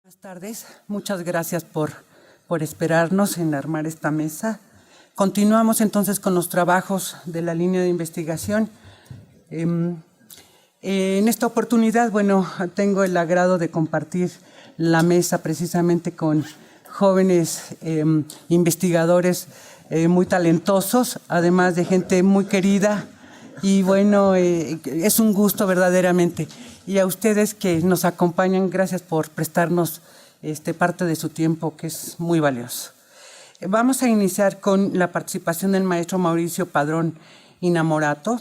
Buenas tardes, muchas gracias por esperarnos en armar esta mesa. Continuamos entonces con los trabajos de la línea de investigación. En esta oportunidad, tengo el agrado de compartir la mesa precisamente con jóvenes investigadores muy talentosos, además de gente muy querida. Y es un gusto verdaderamente. Y a ustedes que nos acompañan, gracias por prestarnos parte de su tiempo, que es muy valioso. Vamos a iniciar con la participación del maestro Mauricio Padrón Inamorato.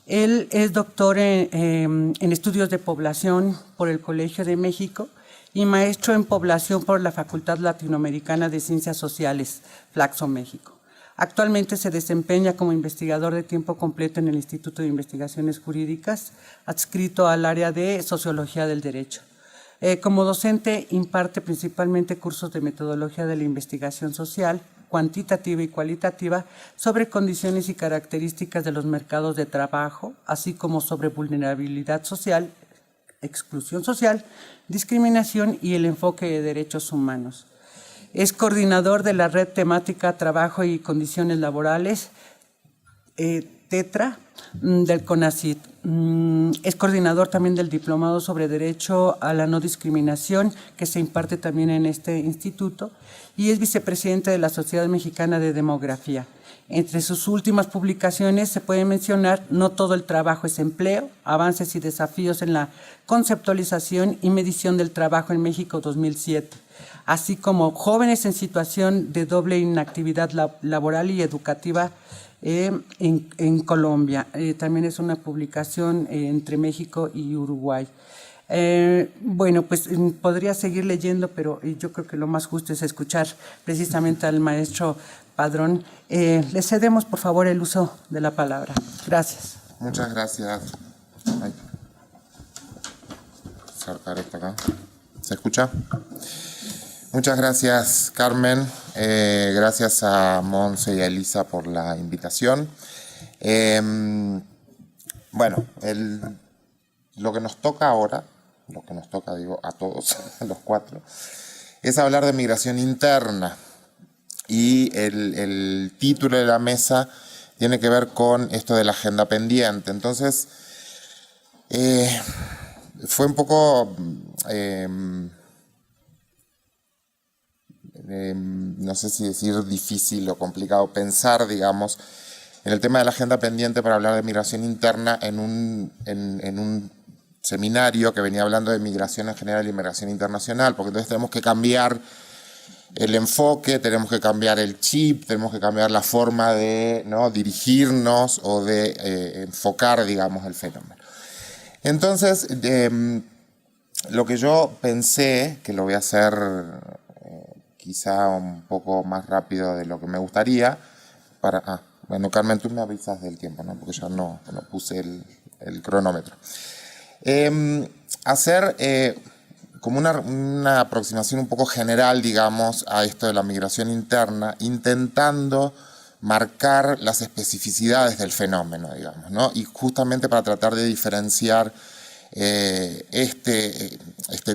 Él es doctor en estudios de población por el Colegio de México y maestro en población por la Facultad Latinoamericana de Ciencias Sociales, Flaxo, México. Actualmente se desempeña como investigador de tiempo completo en el Instituto de Investigaciones Jurídicas, adscrito al área de Sociología del Derecho. Como docente imparte principalmente cursos de metodología de la investigación social, cuantitativa y cualitativa, sobre condiciones y características de los mercados de trabajo, así como sobre vulnerabilidad social, exclusión social, discriminación y el enfoque de derechos humanos. Es coordinador de la Red Temática Trabajo y Condiciones Laborales, TETRA, del CONACYT. Es coordinador también del Diplomado sobre Derecho a la No Discriminación, que se imparte también en este instituto, y es vicepresidente de la Sociedad Mexicana de Demografía. Entre sus últimas publicaciones se puede mencionar No todo el trabajo es empleo, avances y desafíos en la conceptualización y medición del trabajo en México 2007, así como Jóvenes en situación de doble inactividad laboral y educativa en Colombia. También es una publicación entre México y Uruguay. Podría seguir leyendo, pero yo creo que lo más justo es escuchar precisamente al maestro Padrón. Le cedemos, por favor, el uso de la palabra. Gracias. Muchas gracias. Sacar esto acá. ¿Se escucha? Muchas gracias, Carmen. Gracias a Monse y a Elisa por la invitación. Lo que nos toca ahora, a todos, a los cuatro, es hablar de migración interna. Y el título de la mesa tiene que ver con esto de la agenda pendiente. Entonces, fue un poco... no sé si decir difícil o complicado pensar, digamos, en el tema de la agenda pendiente para hablar de migración interna en un seminario que venía hablando de migración en general y migración internacional, porque entonces tenemos que cambiar el enfoque, tenemos que cambiar el chip, tenemos que cambiar la forma de dirigirnos o de enfocar, digamos, el fenómeno. Entonces, lo que yo pensé, que lo voy a hacer quizá un poco más rápido de lo que me gustaría, Carmen, tú me avisas del tiempo, ¿no? Porque ya no puse el cronómetro. Hacer como una aproximación un poco general, digamos, a esto de la migración interna, intentando marcar las especificidades del fenómeno, digamos, ¿no? Y justamente para tratar de diferenciar este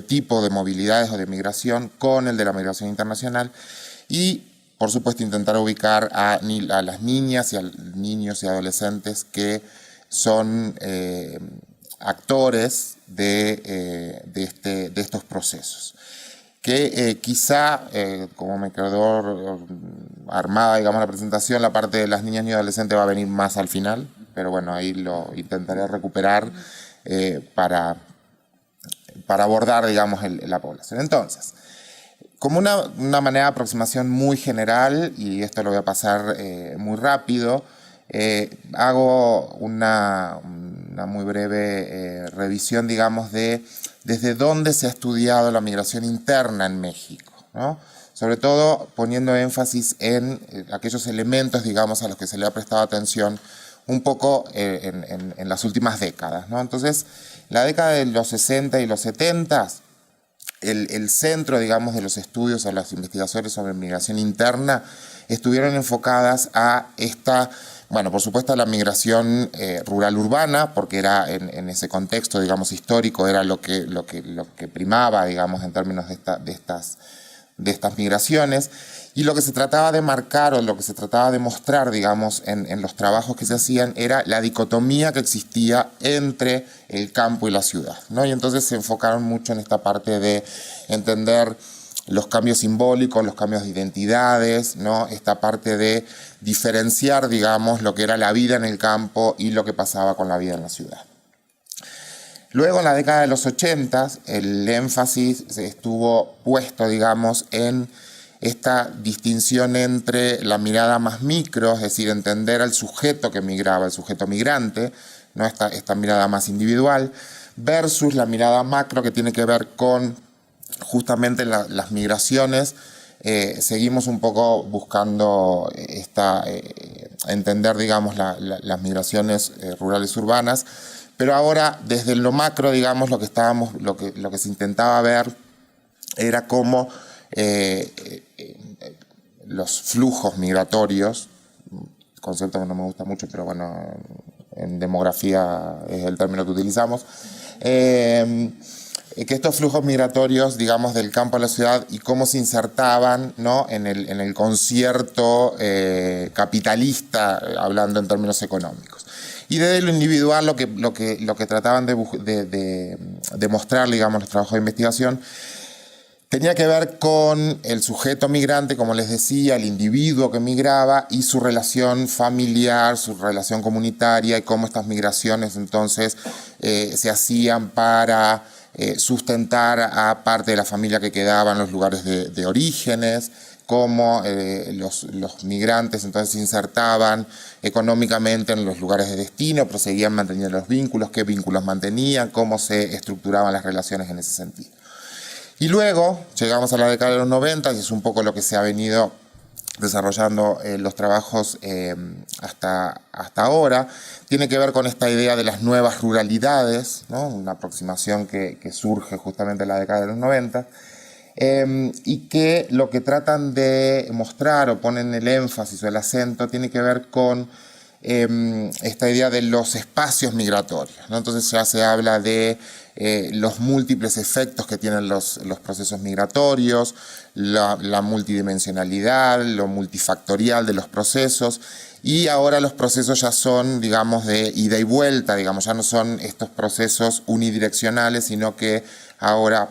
tipo de movilidades o de migración con el de la migración internacional y, por supuesto, intentar ubicar a las niñas y a niños y adolescentes que son actores de estos procesos. Que quizá, como me quedó armada, digamos, la presentación, la parte de las niñas y adolescentes va a venir más al final, pero bueno, ahí lo intentaré recuperar para abordar, digamos, la población. Entonces, como una manera de aproximación muy general, y esto lo voy a pasar muy rápido, hago una muy breve revisión, digamos, de desde dónde se ha estudiado la migración interna en México, ¿no? Sobre todo poniendo énfasis en aquellos elementos, digamos, a los que se le ha prestado atención un poco en las últimas décadas, ¿no? Entonces, la década de los 60 y los 70, el centro, digamos, de los estudios o las investigaciones sobre migración interna estuvieron enfocadas a esta Bueno, por supuesto la migración rural-urbana, porque era en ese contexto, digamos, histórico, era lo que primaba, digamos, en términos de estas migraciones. Y lo que se trataba de marcar o lo que se trataba de mostrar, digamos, en los trabajos que se hacían era la dicotomía que existía entre el campo y la ciudad, ¿no? Y entonces se enfocaron mucho en esta parte de entender los cambios simbólicos, los cambios de identidades, ¿no? Esta parte de diferenciar, digamos, lo que era la vida en el campo y lo que pasaba con la vida en la ciudad. Luego, en la década de los 80, el énfasis estuvo puesto, digamos, en esta distinción entre la mirada más micro, es decir, entender al sujeto que migraba, el sujeto migrante, ¿no? Esta mirada más individual, versus la mirada macro que tiene que ver con justamente las migraciones. Seguimos un poco buscando entender, digamos, las migraciones rurales urbanas, pero ahora desde lo macro, digamos, lo que se intentaba ver era cómo los flujos migratorios, concepto que no me gusta mucho, pero bueno, en demografía es el término que utilizamos, que estos flujos migratorios, digamos, del campo a la ciudad y cómo se insertaban, ¿no? en el concierto capitalista, hablando en términos económicos. Y desde lo individual lo que trataban de mostrar, digamos, los trabajos de investigación, tenía que ver con el sujeto migrante, como les decía, el individuo que migraba y su relación familiar, su relación comunitaria y cómo estas migraciones entonces se hacían para sustentar a parte de la familia que quedaba en los lugares de orígenes, cómo los migrantes entonces se insertaban económicamente en los lugares de destino, proseguían manteniendo los vínculos, qué vínculos mantenían, cómo se estructuraban las relaciones en ese sentido. Y luego llegamos a la década de los 90 y es un poco lo que se ha venido desarrollando los trabajos hasta ahora. Tiene que ver con esta idea de las nuevas ruralidades, ¿no? Una aproximación que surge justamente en la década de los 90 y que lo que tratan de mostrar o ponen el énfasis o el acento tiene que ver con esta idea de los espacios migratorios, ¿no? Entonces ya se habla de los múltiples efectos que tienen los procesos migratorios, la multidimensionalidad, lo multifactorial de los procesos, y ahora los procesos ya son, digamos, de ida y vuelta, digamos, ya no son estos procesos unidireccionales, sino que ahora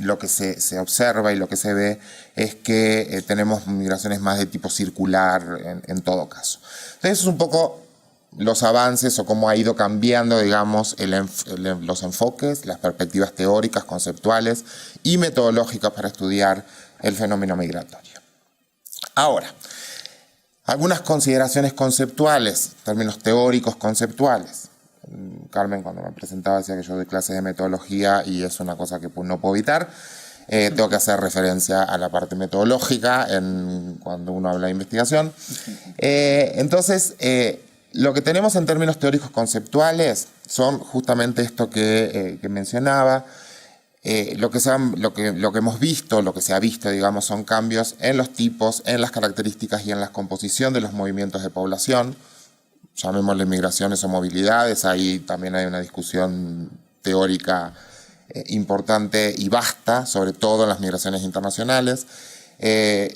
lo que se observa y lo que se ve es que tenemos migraciones más de tipo circular en todo caso. Entonces, eso es un poco los avances o cómo ha ido cambiando, digamos, los enfoques, las perspectivas teóricas, conceptuales y metodológicas para estudiar el fenómeno migratorio. Ahora, algunas consideraciones conceptuales, términos teóricos conceptuales. Carmen, cuando me presentaba, decía que yo doy clases de metodología y es una cosa que no puedo evitar. Tengo que hacer referencia a la parte metodológica cuando uno habla de investigación. Entonces, lo que tenemos en términos teóricos conceptuales son justamente esto que mencionaba. Lo que hemos visto, lo que se ha visto, digamos, son cambios en los tipos, en las características y en la composición de los movimientos de población. Llamémosle migraciones o movilidades, ahí también hay una discusión teórica importante y vasta, sobre todo en las migraciones internacionales.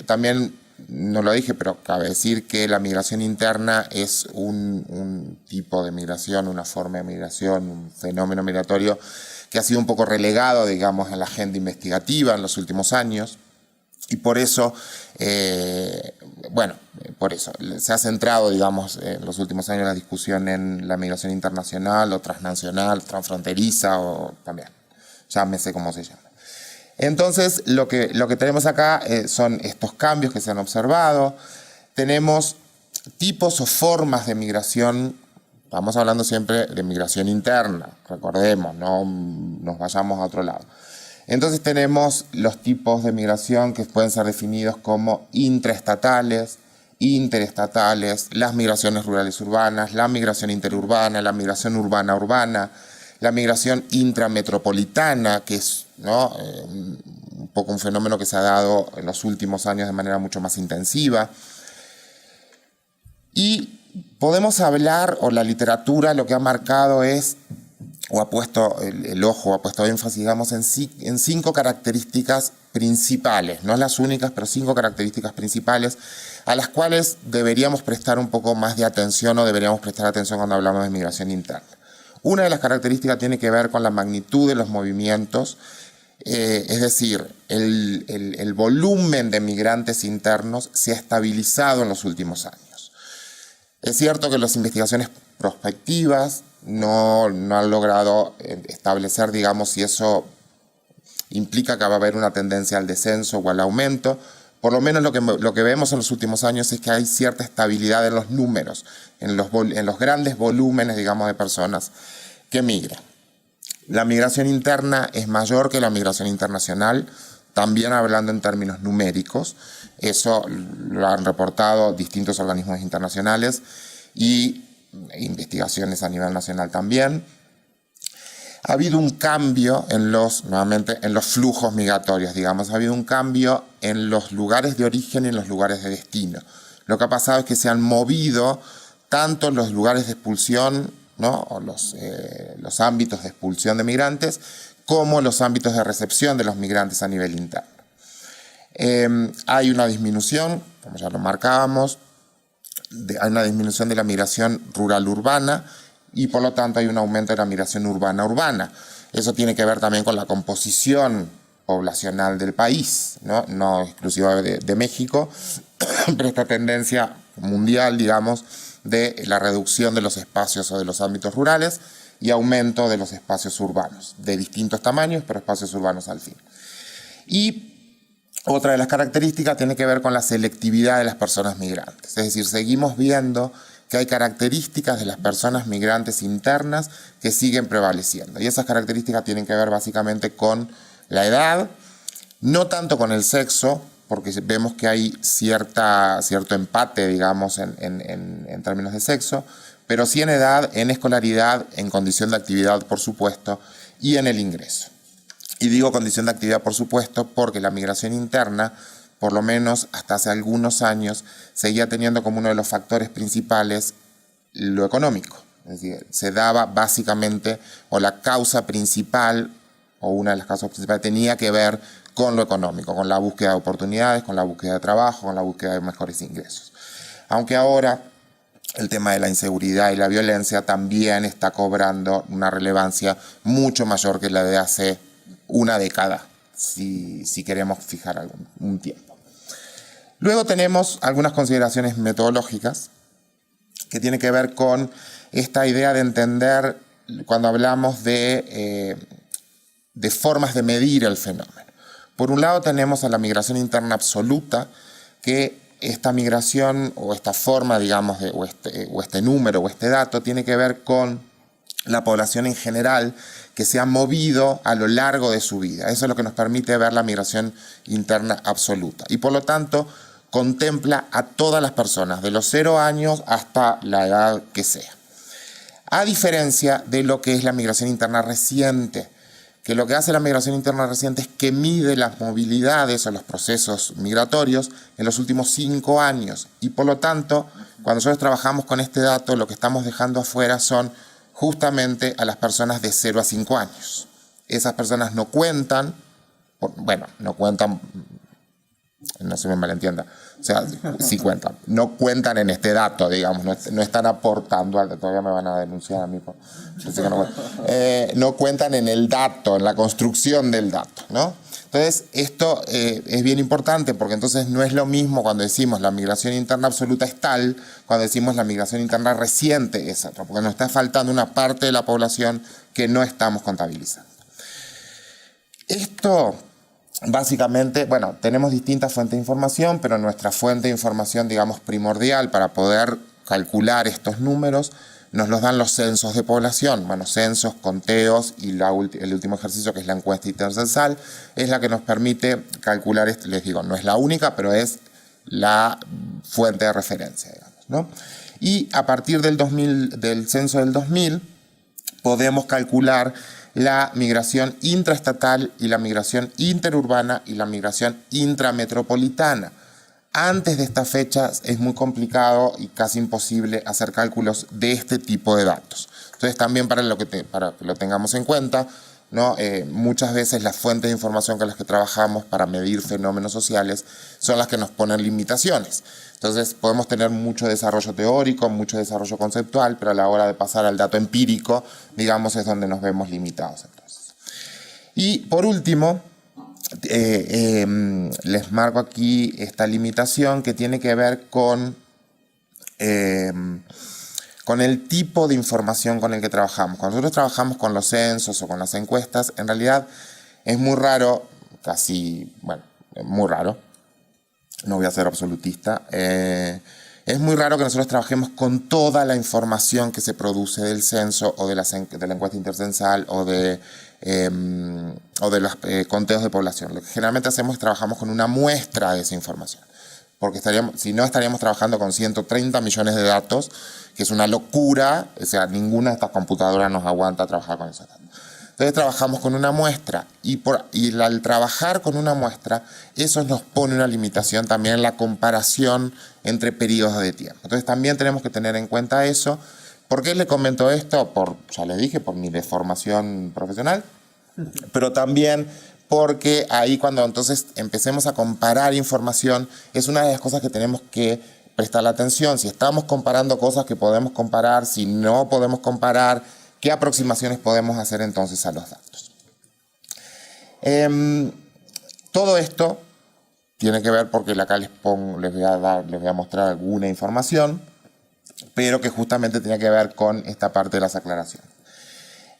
También, no lo dije, pero cabe decir que la migración interna es un tipo de migración, una forma de migración, un fenómeno migratorio que ha sido un poco relegado, digamos, en la agenda investigativa en los últimos años. Y por eso, se ha centrado, digamos, en los últimos años la discusión en la migración internacional o transnacional, transfronteriza o también, llámese como se llama. Entonces, lo que tenemos acá son estos cambios que se han observado. Tenemos tipos o formas de migración. Estamos hablando siempre de migración interna, recordemos, no nos vayamos a otro lado. Entonces tenemos los tipos de migración que pueden ser definidos como intraestatales, interestatales, las migraciones rurales urbanas, la migración interurbana, la migración urbana-urbana, la migración intrametropolitana, que es, ¿no?, un poco un fenómeno que se ha dado en los últimos años de manera mucho más intensiva. Y podemos hablar, o la literatura lo que ha marcado es, o ha puesto el ojo, ha puesto énfasis, digamos, en 5 características principales, no las únicas, pero 5 características principales a las cuales deberíamos prestar un poco más de atención o deberíamos prestar atención cuando hablamos de migración interna. Una de las características tiene que ver con la magnitud de los movimientos, es decir, el volumen de migrantes internos se ha estabilizado en los últimos años. Es cierto que las investigaciones prospectivas no han logrado establecer, digamos, si eso implica que va a haber una tendencia al descenso o al aumento. Por lo menos lo que vemos en los últimos años es que hay cierta estabilidad en los números, en los grandes volúmenes, digamos, de personas que migran. La migración interna es mayor que la migración internacional, también hablando en términos numéricos. Eso lo han reportado distintos organismos internacionales y investigaciones a nivel nacional también. Ha habido un cambio nuevamente en los flujos migratorios, digamos. Ha habido un cambio en los lugares de origen y en los lugares de destino. Lo que ha pasado es que se han movido tanto los lugares de expulsión, ¿no? O los ámbitos de expulsión de migrantes, como los ámbitos de recepción de los migrantes a nivel interno. Hay una disminución, como ya lo marcábamos, hay una disminución de la migración rural-urbana y por lo tanto hay un aumento de la migración urbana-urbana. Eso tiene que ver también con la composición poblacional del país, no exclusiva de México, pero esta tendencia mundial, digamos, de la reducción de los espacios o de los ámbitos rurales y aumento de los espacios urbanos, de distintos tamaños, pero espacios urbanos al fin. Y otra de las características tiene que ver con la selectividad de las personas migrantes. Es decir, seguimos viendo que hay características de las personas migrantes internas que siguen prevaleciendo. Y esas características tienen que ver básicamente con la edad, no tanto con el sexo, porque vemos que hay cierto empate, digamos, en términos de sexo, pero sí en edad, en escolaridad, en condición de actividad, por supuesto, y en el ingreso. Y digo condición de actividad, por supuesto, porque la migración interna, por lo menos hasta hace algunos años, seguía teniendo como uno de los factores principales lo económico. Es decir, se daba básicamente, o la causa principal, o una de las causas principales, tenía que ver con lo económico, con la búsqueda de oportunidades, con la búsqueda de trabajo, con la búsqueda de mejores ingresos. Aunque ahora el tema de la inseguridad y la violencia también está cobrando una relevancia mucho mayor que la de hace una década, si queremos fijar un tiempo. Luego tenemos algunas consideraciones metodológicas que tienen que ver con esta idea de entender cuando hablamos de formas de medir el fenómeno. Por un lado tenemos a la migración interna absoluta, que esta migración o esta forma, digamos, o este número o este dato tiene que ver con la población en general que se ha movido a lo largo de su vida. Eso es lo que nos permite ver la migración interna absoluta. Y por lo tanto contempla a todas las personas, de los 0 años hasta la edad que sea. A diferencia de lo que es la migración interna reciente, que lo que hace la migración interna reciente es que mide las movilidades o los procesos migratorios en los últimos 5 años. Y por lo tanto, cuando nosotros trabajamos con este dato, lo que estamos dejando afuera son justamente a las personas de 0 a 5 años. Esas personas no cuentan, no se me malentienda, o sea, sí cuentan, no cuentan en este dato, digamos, no están aportando, todavía me van a denunciar a mí, no cuentan en el dato, en la construcción del dato, ¿no? Entonces, esto es bien importante porque entonces no es lo mismo cuando decimos la migración interna absoluta es tal, cuando decimos la migración interna reciente es otra, porque nos está faltando una parte de la población que no estamos contabilizando. Esto, básicamente, bueno, tenemos distintas fuentes de información, pero nuestra fuente de información, digamos, primordial para poder calcular estos números nos los dan los censos de población. Bueno, censos, conteos y el último ejercicio, que es la encuesta intercensal, es la que nos permite calcular esto. Les digo, no es la única, pero es la fuente de referencia, digamos, ¿no? Y a partir del censo del 2000 podemos calcular la migración intraestatal y la migración interurbana y la migración intrametropolitana. Antes de estas fechas es muy complicado y casi imposible hacer cálculos de este tipo de datos. Entonces también para que lo tengamos en cuenta, ¿no? Muchas veces las fuentes de información con las que trabajamos para medir fenómenos sociales son las que nos ponen limitaciones. Entonces podemos tener mucho desarrollo teórico, mucho desarrollo conceptual, pero a la hora de pasar al dato empírico, digamos, es donde nos vemos limitados. Entonces. Y por último, les marco aquí esta limitación que tiene que ver con el tipo de información con el que trabajamos. Cuando nosotros trabajamos con los censos o con las encuestas, en realidad es muy raro, muy raro, no voy a ser absolutista, es muy raro que nosotros trabajemos con toda la información que se produce del censo o de la encuesta intercensal o de los conteos de población. Lo que generalmente hacemos es trabajamos con una muestra de esa información, porque si no estaríamos trabajando con 130 millones de datos, que es una locura, o sea, ninguna de estas computadoras nos aguanta trabajar con esos datos. Entonces trabajamos con una muestra y al trabajar con una muestra, eso nos pone una limitación también en la comparación entre periodos de tiempo. Entonces también tenemos que tener en cuenta eso. ¿Por qué les comento esto? Ya les dije, por mi deformación profesional, pero también porque ahí cuando entonces empecemos a comparar información, es una de las cosas que tenemos que prestar la atención. Si estamos comparando cosas que podemos comparar, si no podemos comparar, ¿qué aproximaciones podemos hacer entonces a los datos? Todo esto tiene que ver porque acá les voy a mostrar alguna información, pero que justamente tiene que ver con esta parte de las aclaraciones.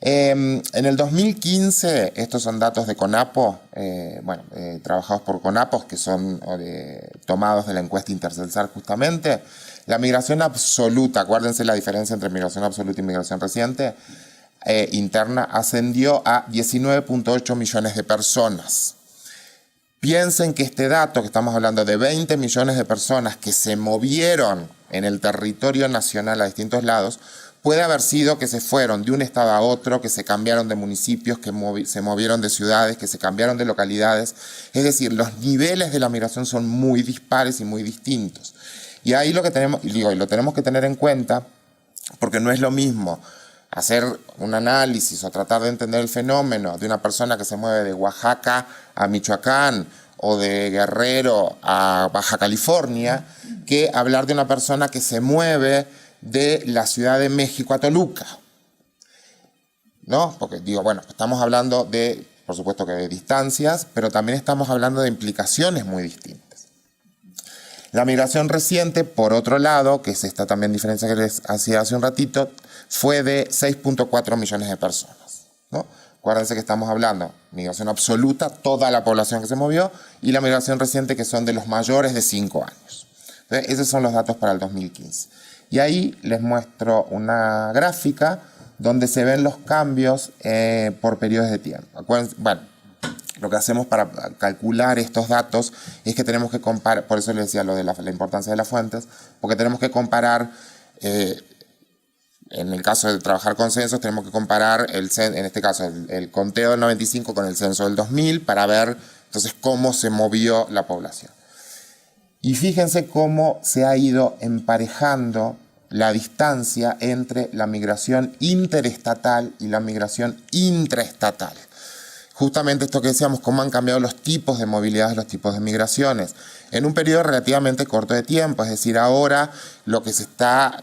En el 2015, estos son datos de CONAPO, trabajados por CONAPO, que son tomados de la encuesta intercensal justamente. La migración absoluta, acuérdense la diferencia entre migración absoluta y migración reciente, interna, ascendió a 19.8 millones de personas. Piensen que este dato, que estamos hablando de 20 millones de personas que se movieron en el territorio nacional a distintos lados, puede haber sido que se fueron de un estado a otro, que se cambiaron de municipios, que se movieron de ciudades, que se cambiaron de localidades. Es decir, los niveles de la migración son muy dispares y muy distintos. Y ahí lo tenemos que tener en cuenta, porque no es lo mismo hacer un análisis o tratar de entender el fenómeno de una persona que se mueve de Oaxaca a Michoacán o de Guerrero a Baja California, que hablar de una persona que se mueve de la Ciudad de México a Toluca, ¿no? Porque estamos hablando por supuesto que de distancias, pero también estamos hablando de implicaciones muy distintas. La migración reciente, por otro lado, que es esta también diferencia que les hacía hace un ratito, fue de 6.4 millones de personas, ¿no? Acuérdense que estamos hablando de migración absoluta, toda la población que se movió, y la migración reciente, que son de los mayores de 5 años. Entonces, esos son los datos para el 2015. Y ahí les muestro una gráfica donde se ven los cambios por periodos de tiempo. Acuérdense, lo que hacemos para calcular estos datos es que tenemos que comparar, por eso les decía lo de la importancia de las fuentes, porque tenemos que comparar, en el caso de trabajar con censos, tenemos que comparar, en este caso, el conteo del 95 con el censo del 2000 para ver entonces cómo se movió la población. Y fíjense cómo se ha ido emparejando la distancia entre la migración interestatal y la migración intraestatal. Justamente esto que decíamos, cómo han cambiado los tipos de movilidad, los tipos de migraciones, en un periodo relativamente corto de tiempo. Es decir, ahora lo que está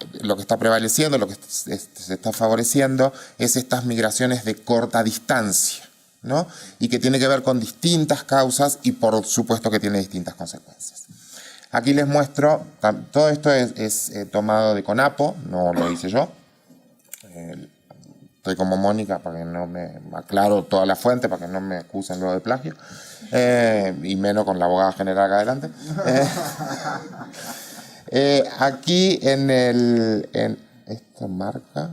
prevaleciendo, lo que se está favoreciendo es estas migraciones de corta distancia, ¿no? Y que tiene que ver con distintas causas y por supuesto que tiene distintas consecuencias. Aquí les muestro, todo esto es tomado de CONAPO, no lo hice yo. Estoy como Mónica para que no me aclaro toda la fuente, para que no me acusen luego de plagio, y menos con la abogada general acá adelante. Aquí en esta marca,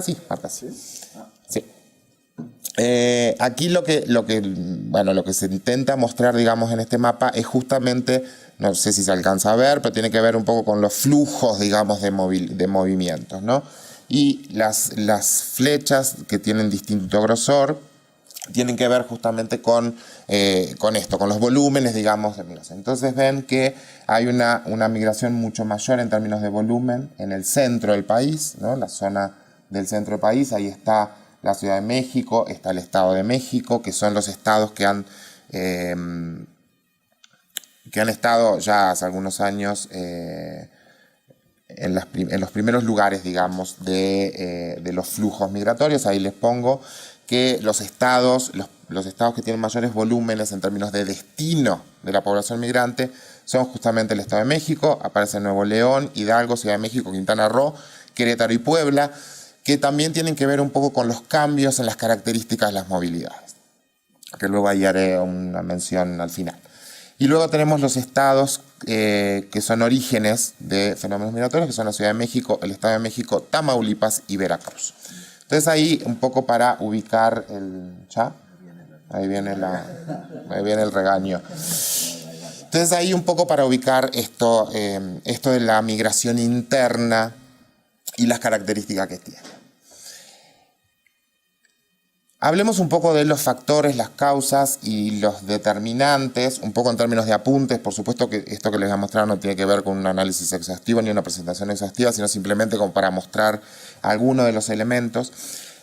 sí, marca sí. Sí. Aquí lo que se intenta mostrar, digamos, en este mapa es justamente, no sé si se alcanza a ver, pero tiene que ver un poco con los flujos, digamos, de movimientos, ¿no? Y las flechas que tienen distinto grosor tienen que ver justamente con esto, con los volúmenes, digamos, de migración. Entonces ven que hay una migración mucho mayor en términos de volumen en el centro del país, ¿no? La zona del centro del país, ahí está la Ciudad de México, está el Estado de México, que son los estados que han estado ya hace algunos años en los primeros lugares, digamos, de los flujos migratorios. Ahí les pongo que los estados que tienen mayores volúmenes en términos de destino de la población migrante son justamente el Estado de México, aparece Nuevo León, Hidalgo, Ciudad de México, Quintana Roo, Querétaro y Puebla, que también tienen que ver un poco con los cambios en las características de las movilidades, que luego ahí haré una mención al final. Y luego tenemos los estados que son orígenes de fenómenos migratorios, que son la Ciudad de México, el Estado de México, Tamaulipas y Veracruz. Entonces ahí un poco para ubicar el... ¿Ya? Ahí viene el regaño. Entonces ahí un poco para ubicar esto de la migración interna y las características que tiene. Hablemos un poco de los factores, las causas y los determinantes, un poco en términos de apuntes. Por supuesto que esto que les voy a mostrar no tiene que ver con un análisis exhaustivo ni una presentación exhaustiva, sino simplemente como para mostrar algunos de los elementos.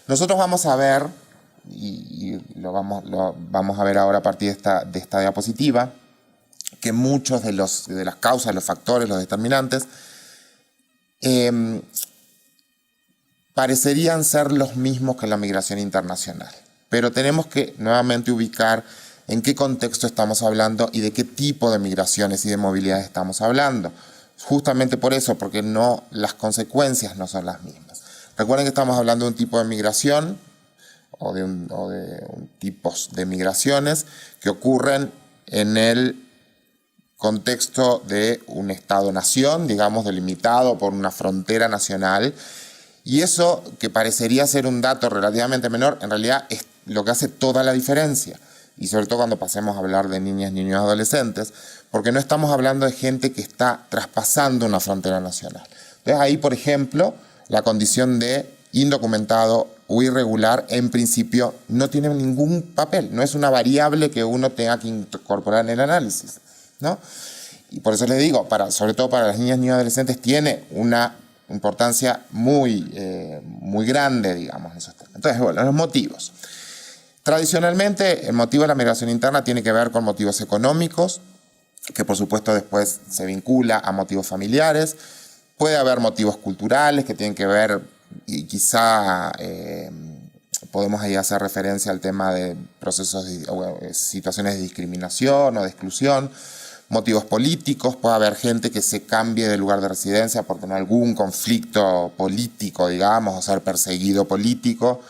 Nosotros vamos a ver, y lo vamos a ver ahora a partir de esta diapositiva, que muchos de las causas, los factores, los determinantes, parecerían ser los mismos que la migración internacional. Pero tenemos que nuevamente ubicar en qué contexto estamos hablando y de qué tipo de migraciones y de movilidad estamos hablando. Justamente por eso, porque las consecuencias no son las mismas. Recuerden que estamos hablando de un tipo de migración o de tipos de migraciones que ocurren en el contexto de un Estado-nación, digamos, delimitado por una frontera nacional. Y eso, que parecería ser un dato relativamente menor, en realidad es lo que hace toda la diferencia. Y sobre todo cuando pasemos a hablar de niñas, niños, adolescentes, porque no estamos hablando de gente que está traspasando una frontera nacional. Entonces ahí, por ejemplo, la condición de indocumentado o irregular, en principio, no tiene ningún papel. No es una variable que uno tenga que incorporar en el análisis, ¿no? Y por eso les digo, sobre todo para las niñas, niños, adolescentes, tiene una importancia muy grande, digamos. Entonces, bueno, los motivos. Tradicionalmente, el motivo de la migración interna tiene que ver con motivos económicos, que por supuesto después se vincula a motivos familiares. Puede haber motivos culturales que tienen que ver, y quizá podemos ahí hacer referencia al tema de procesos, situaciones de discriminación o de exclusión. Motivos políticos, puede haber gente que se cambie de lugar de residencia por tener algún conflicto político, digamos, o ser perseguido político,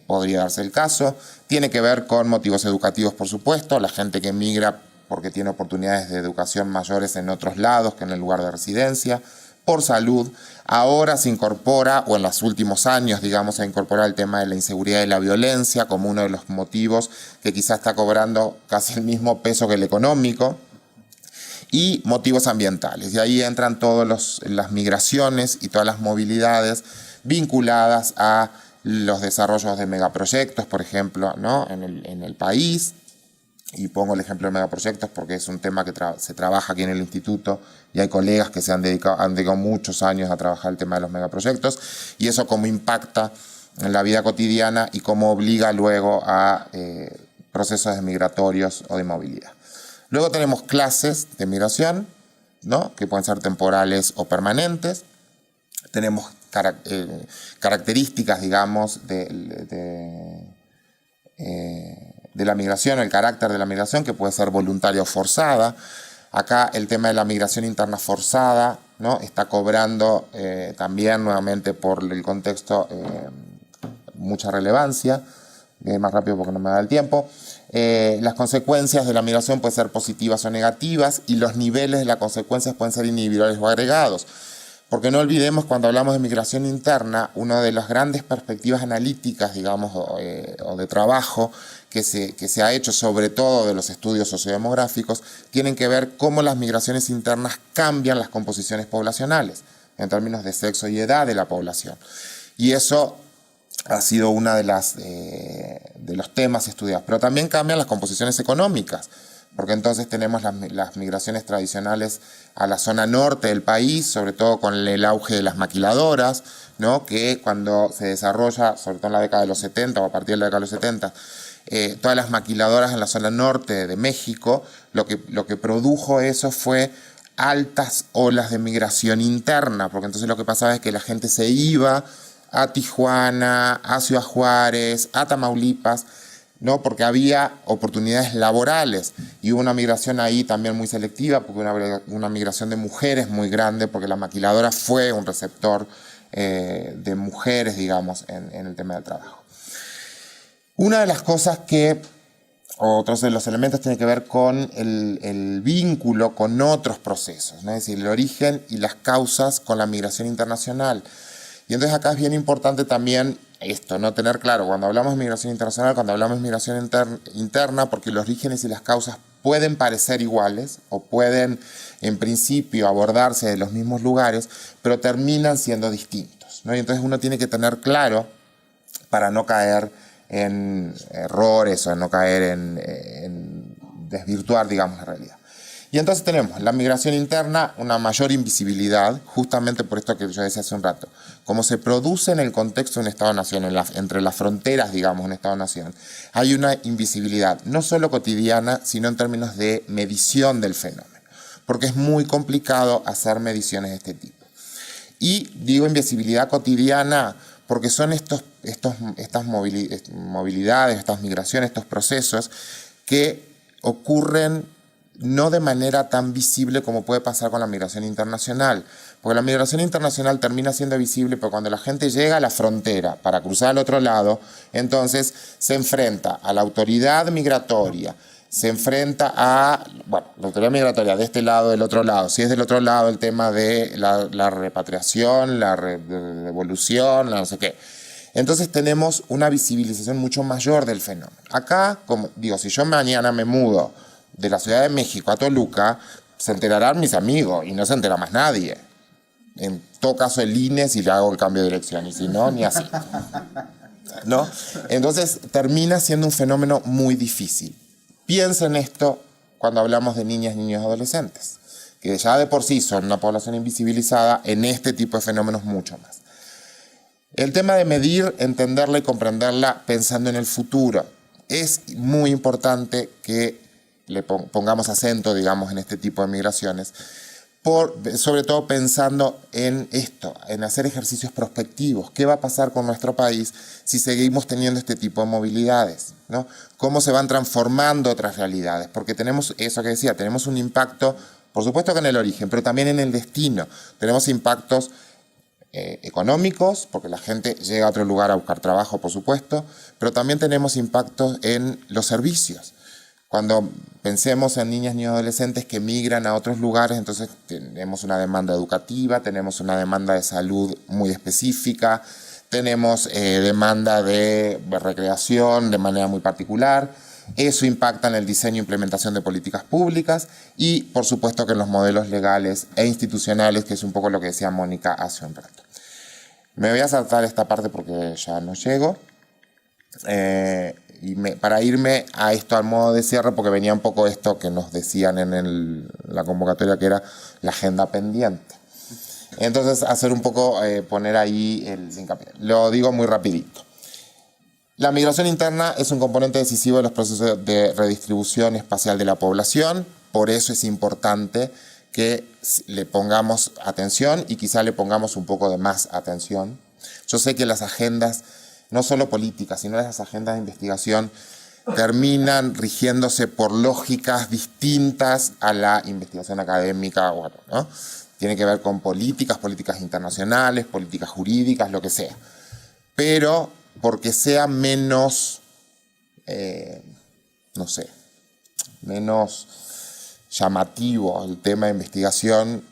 podría darse el caso. Tiene que ver con motivos educativos, por supuesto, la gente que migra porque tiene oportunidades de educación mayores en otros lados que en el lugar de residencia. Por salud, ahora se incorpora, o en los últimos años, digamos, se incorpora el tema de la inseguridad y la violencia como uno de los motivos que quizá está cobrando casi el mismo peso que el económico. Y motivos ambientales. Y ahí entran todas las migraciones y todas las movilidades vinculadas a los desarrollos de megaproyectos, por ejemplo, ¿no? en el país. Y pongo el ejemplo de megaproyectos porque es un tema que se trabaja aquí en el instituto y hay colegas que han dedicado muchos años a trabajar el tema de los megaproyectos. Y eso cómo impacta en la vida cotidiana y cómo obliga luego a procesos migratorios o de movilidad. Luego tenemos clases de migración, ¿no? Que pueden ser temporales o permanentes. Tenemos características, digamos, de la migración, el carácter de la migración, que puede ser voluntaria o forzada. Acá el tema de la migración interna forzada, ¿no? Está cobrando también, nuevamente por el contexto, mucha relevancia. Más rápido porque no me da el tiempo. Las consecuencias de la migración pueden ser positivas o negativas y los niveles de las consecuencias pueden ser individuales o agregados. Porque no olvidemos, cuando hablamos de migración interna, una de las grandes perspectivas analíticas, digamos, o de trabajo que se ha hecho, sobre todo de los estudios sociodemográficos, tienen que ver cómo las migraciones internas cambian las composiciones poblacionales, en términos de sexo y edad de la población. Y eso ha sido una de los temas estudiados. Pero también cambian las composiciones económicas, porque entonces tenemos las migraciones tradicionales a la zona norte del país, sobre todo con el auge de las maquiladoras, ¿no? Que cuando se desarrolla, sobre todo en la década de los 70 o a partir de la década de los 70, todas las maquiladoras en la zona norte de México, lo que produjo eso fue altas olas de migración interna, porque entonces lo que pasaba es que la gente se iba a Tijuana, a Ciudad Juárez, a Tamaulipas, ¿no? Porque había oportunidades laborales y hubo una migración ahí también muy selectiva, porque una migración de mujeres muy grande, porque la maquiladora fue un receptor de mujeres, digamos, en el tema del trabajo. Una de las cosas otros de los elementos tiene que ver con el vínculo con otros procesos, ¿no? Es decir, el origen y las causas con la migración internacional. Y entonces acá es bien importante también esto, ¿no? Tener claro, cuando hablamos de migración internacional, cuando hablamos de migración interna, porque los orígenes y las causas pueden parecer iguales o pueden, en principio, abordarse de los mismos lugares, pero terminan siendo distintos, ¿no? Y entonces uno tiene que tener claro, para no caer en errores o no caer en desvirtuar, digamos, la realidad. Y entonces tenemos la migración interna, una mayor invisibilidad, justamente por esto que yo decía hace un rato. Como se produce en el contexto de un Estado-nación, entre las fronteras, digamos, de un Estado-nación, hay una invisibilidad, no solo cotidiana, sino en términos de medición del fenómeno, porque es muy complicado hacer mediciones de este tipo. Y digo invisibilidad cotidiana porque son estas movilidades, estas migraciones, estos procesos que ocurren no de manera tan visible como puede pasar con la migración internacional. Porque la migración internacional termina siendo visible, pero cuando la gente llega a la frontera para cruzar al otro lado, entonces se enfrenta a la autoridad migratoria, se enfrenta a, la autoridad migratoria de este lado, del otro lado. Si es del otro lado, el tema de la repatriación, la devolución, no sé qué. Entonces tenemos una visibilización mucho mayor del fenómeno. Acá, como digo, si yo mañana me mudo de la Ciudad de México a Toluca, se enterarán mis amigos y no se entera más nadie. En todo caso el INE si le hago el cambio de dirección, y si no, ni así, ¿no? Entonces termina siendo un fenómeno muy difícil. Piensa en esto cuando hablamos de niñas, niños y adolescentes, que ya de por sí son una población invisibilizada, en este tipo de fenómenos mucho más. El tema de medir, entenderla y comprenderla pensando en el futuro. Es muy importante que le pongamos acento, digamos, en este tipo de migraciones, sobre todo pensando en esto, en hacer ejercicios prospectivos. ¿Qué va a pasar con nuestro país si seguimos teniendo este tipo de movilidades, ¿no? ¿Cómo se van transformando otras realidades? Porque tenemos eso que decía, tenemos un impacto, por supuesto que en el origen, pero también en el destino. Tenemos impactos económicos, porque la gente llega a otro lugar a buscar trabajo, por supuesto, pero también tenemos impactos en los servicios. Cuando pensemos en niñas y adolescentes que migran a otros lugares, entonces tenemos una demanda educativa, tenemos una demanda de salud muy específica, tenemos demanda de recreación de manera muy particular. Eso impacta en el diseño e implementación de políticas públicas y, por supuesto, que en los modelos legales e institucionales, que es un poco lo que decía Mónica hace un rato. Me voy a saltar esta parte porque ya no llego. Para irme a esto al modo de cierre, porque venía un poco esto que nos decían en la convocatoria, que era la agenda pendiente. Entonces, hacer un poco, poner ahí el hincapié. Lo digo muy rapidito. La migración interna es un componente decisivo de los procesos de redistribución espacial de la población, por eso es importante que le pongamos atención y quizá le pongamos un poco de más atención. Yo sé que las agendas, no solo políticas, sino las agendas de investigación, terminan rigiéndose por lógicas distintas a la investigación académica, ¿no? Tiene que ver con políticas internacionales, políticas jurídicas, lo que sea. Pero porque sea menos, menos llamativo el tema de investigación,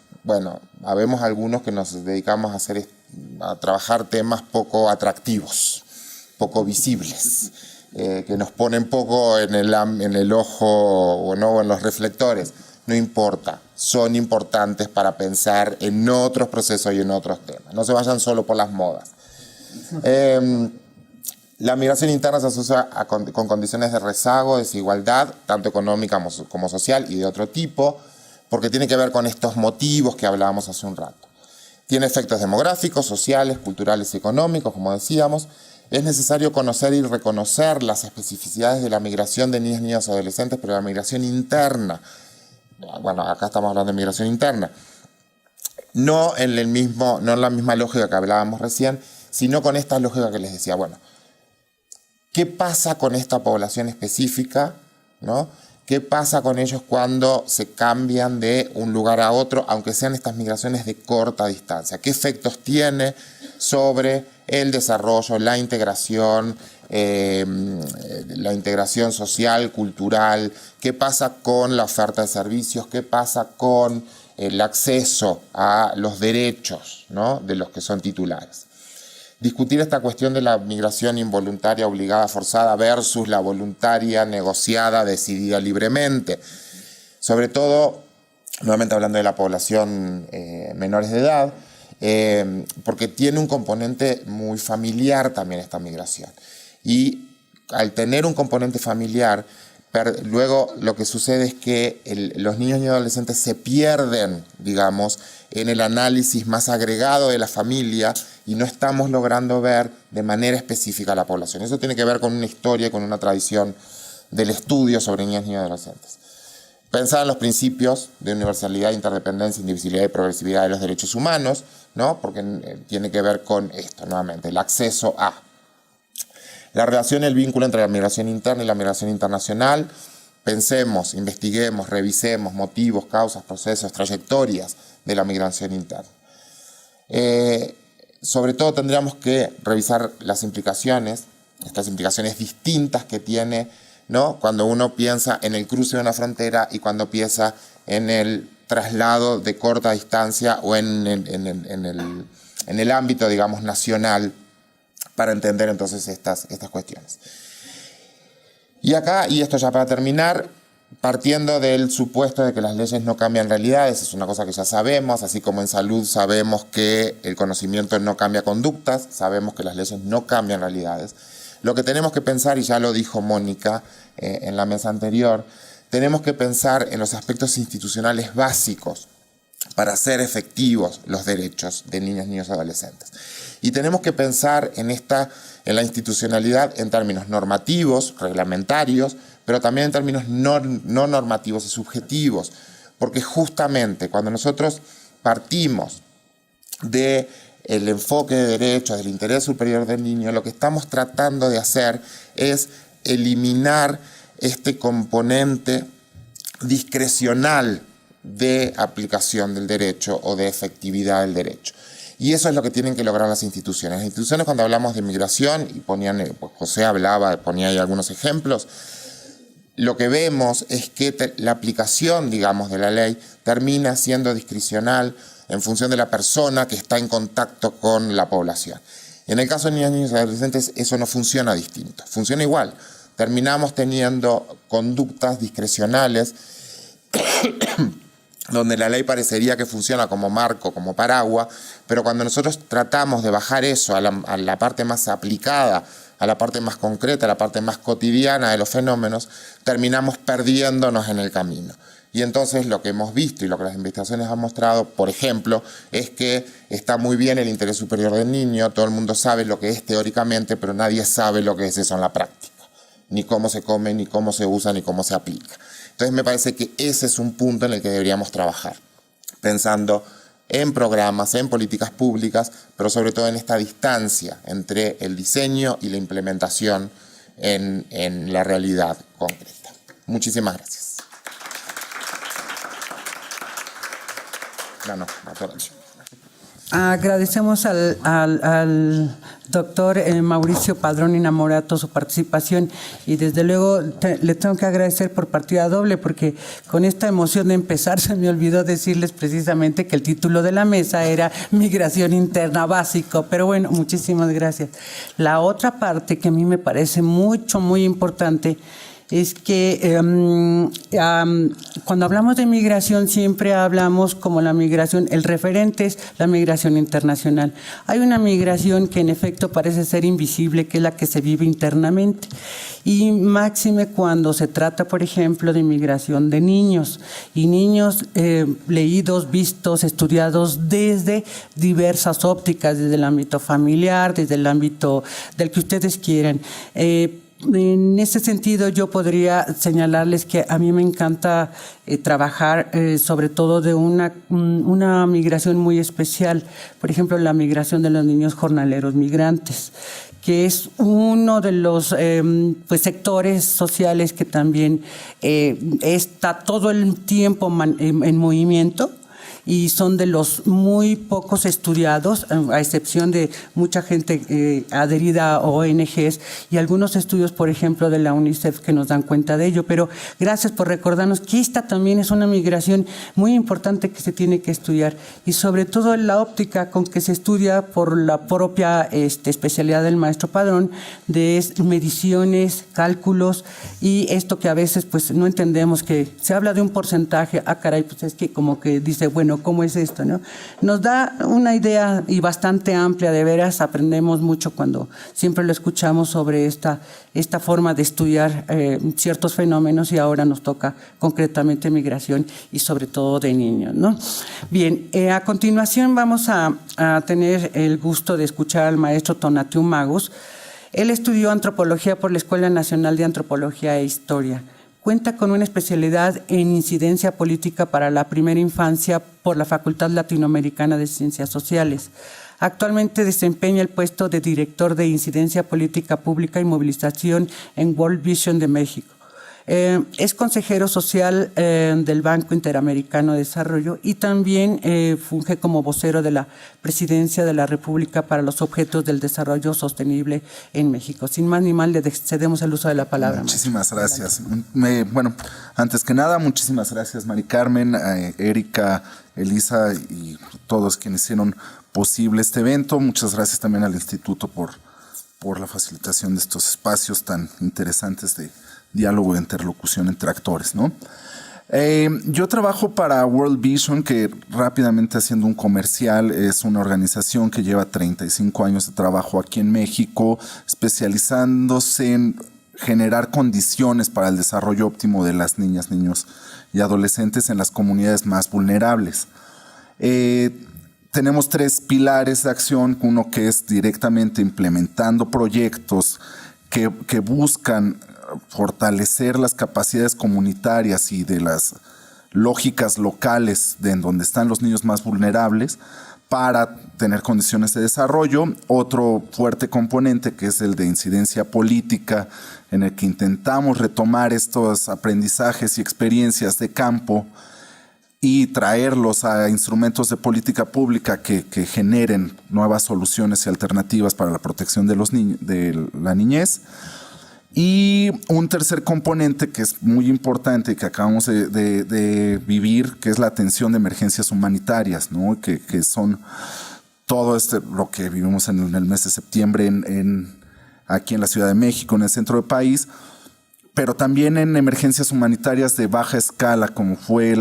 habemos algunos que nos dedicamos a trabajar temas poco atractivos, poco visibles, que nos ponen poco en el ojo o en los reflectores. No importa, son importantes para pensar en otros procesos y en otros temas. No se vayan solo por las modas. La migración interna se asocia con condiciones de rezago, desigualdad, tanto económica como social y de otro tipo, porque tiene que ver con estos motivos que hablábamos hace un rato. Tiene efectos demográficos, sociales, culturales y económicos, como decíamos. Es necesario conocer y reconocer las especificidades de la migración de niñas, niños y adolescentes, pero la migración interna. Bueno, acá estamos hablando de migración interna. No en la misma lógica que hablábamos recién, sino con esta lógica que les decía. Bueno, ¿qué pasa con esta población específica, ¿no? ¿Qué pasa con ellos cuando se cambian de un lugar a otro, aunque sean estas migraciones de corta distancia? ¿Qué efectos tiene sobre el desarrollo, la integración social, cultural? ¿Qué pasa con la oferta de servicios? ¿Qué pasa con el acceso a los derechos, ¿no?, de los que son titulares? Discutir esta cuestión de la migración involuntaria, obligada, forzada versus la voluntaria, negociada, decidida libremente. Sobre todo, nuevamente hablando de la población menores de edad, porque tiene un componente muy familiar también esta migración. Y al tener un componente familiar, luego lo que sucede es que los niños y adolescentes se pierden, digamos, en el análisis más agregado de la familia y no estamos logrando ver de manera específica a la población. Eso tiene que ver con una historia, con una tradición del estudio sobre niños y adolescentes. Pensar en los principios de universalidad, interdependencia, indivisibilidad y progresividad de los derechos humanos, ¿no?, porque tiene que ver con esto, nuevamente, el acceso a la relación y el vínculo entre la migración interna y la migración internacional. Pensemos, investiguemos, revisemos motivos, causas, procesos, trayectorias de la migración interna. Sobre todo tendríamos que revisar las implicaciones, estas implicaciones distintas que tiene, ¿no?, cuando uno piensa en el cruce de una frontera y cuando piensa en el traslado de corta distancia o en el ámbito, digamos, nacional, para entender entonces estas cuestiones. Y acá, y esto ya para terminar, partiendo del supuesto de que las leyes no cambian realidades, es una cosa que ya sabemos, así como en salud sabemos que el conocimiento no cambia conductas, sabemos que las leyes no cambian realidades. Lo que tenemos que pensar, y ya lo dijo Mónica en la mesa anterior, tenemos que pensar en los aspectos institucionales básicos para hacer efectivos los derechos de niñas, niños y adolescentes. Y tenemos que pensar en la institucionalidad en términos normativos, reglamentarios, pero también en términos no normativos y subjetivos, porque justamente cuando nosotros partimos del enfoque de derechos, del interés superior del niño, lo que estamos tratando de hacer es eliminar este componente discrecional de aplicación del derecho o de efectividad del derecho. Y eso es lo que tienen que lograr las instituciones. Las instituciones, cuando hablamos de migración, y José ponía ahí algunos ejemplos, lo que vemos es que la aplicación, digamos, de la ley termina siendo discrecional en función de la persona que está en contacto con la población. Y en el caso de niñas, niños y adolescentes, eso no funciona distinto, funciona igual. Terminamos teniendo conductas discrecionales donde la ley parecería que funciona como marco, como paraguas, pero cuando nosotros tratamos de bajar eso a la parte más aplicada, a la parte más concreta, a la parte más cotidiana de los fenómenos, terminamos perdiéndonos en el camino. Y entonces lo que hemos visto y lo que las investigaciones han mostrado, por ejemplo, es que está muy bien el interés superior del niño, todo el mundo sabe lo que es teóricamente, pero nadie sabe lo que es eso en la práctica, ni cómo se come, ni cómo se usa, ni cómo se aplica. Entonces me parece que ese es un punto en el que deberíamos trabajar, pensando en programas, en políticas públicas, pero sobre todo en esta distancia entre el diseño y la implementación en la realidad concreta. Muchísimas gracias. Agradecemos al doctor Mauricio Padrón y Namorato su participación y desde luego le tengo que agradecer por partida doble porque con esta emoción de empezar se me olvidó decirles precisamente que el título de la mesa era Migración Interna Básico, pero bueno, muchísimas gracias. La otra parte que a mí me parece muy importante es que cuando hablamos de migración siempre hablamos como la migración, el referente es la migración internacional. Hay una migración que en efecto parece ser invisible, que es la que se vive internamente. Y máxime cuando se trata, por ejemplo, de migración de niños. Y niños leídos, vistos, estudiados desde diversas ópticas, desde el ámbito familiar, desde el ámbito del que ustedes quieran. En ese sentido, yo podría señalarles que a mí me encanta trabajar sobre todo de una migración muy especial. Por ejemplo, la migración de los niños jornaleros migrantes, que es uno de los pues sectores sociales que también está todo el tiempo en movimiento, y son de los muy pocos estudiados, a excepción de mucha gente adherida a ONGs y algunos estudios, por ejemplo, de la UNICEF que nos dan cuenta de ello. Pero gracias por recordarnos que esta también es una migración muy importante que se tiene que estudiar, y sobre todo la óptica con que se estudia por la propia especialidad del maestro Padrón, de mediciones, cálculos, y esto que a veces pues no entendemos, que se habla de un porcentaje, caray, pues es que como que dice, bueno, ¿cómo es esto, no? Nos da una idea y bastante amplia, de veras aprendemos mucho cuando siempre lo escuchamos sobre esta forma de estudiar ciertos fenómenos, y ahora nos toca concretamente migración y sobre todo de niños, ¿no? Bien, a continuación vamos a tener el gusto de escuchar al maestro Tonatiuh Magus. Él estudió antropología por la Escuela Nacional de Antropología e Historia. Cuenta con una especialidad en incidencia política para la primera infancia por la Facultad Latinoamericana de Ciencias Sociales. Actualmente desempeña el puesto de director de Incidencia Política Pública y Movilización en World Vision de México. Es consejero social del Banco Interamericano de Desarrollo, y también funge como vocero de la Presidencia de la República para los Objetos del Desarrollo Sostenible en México. Sin más ni más, le cedemos el uso de la palabra. Muchísimas gracias. Bueno, antes que nada, muchísimas gracias, Mari Carmen, Erika, Elisa y todos quienes hicieron posible este evento. Muchas gracias también al Instituto por la facilitación de estos espacios tan interesantes de diálogo e interlocución entre actores, ¿no? Yo trabajo para World Vision, que, rápidamente haciendo un comercial, es una organización que lleva 35 años de trabajo aquí en México, especializándose en generar condiciones para el desarrollo óptimo de las niñas, niños y adolescentes en las comunidades más vulnerables. Tenemos 3 pilares de acción, uno que es directamente implementando proyectos que buscan fortalecer las capacidades comunitarias y de las lógicas locales de en donde están los niños más vulnerables para tener condiciones de desarrollo. Otro fuerte componente, que es el de incidencia política, en el que intentamos retomar estos aprendizajes y experiencias de campo y traerlos a instrumentos de política pública que generen nuevas soluciones y alternativas para la protección de los de la niñez. Y un tercer componente que es muy importante, que acabamos de vivir, que es la atención de emergencias humanitarias, ¿no? Que son todo lo que vivimos en el mes de septiembre aquí en la Ciudad de México, en el centro del país, pero también en emergencias humanitarias de baja escala, como fue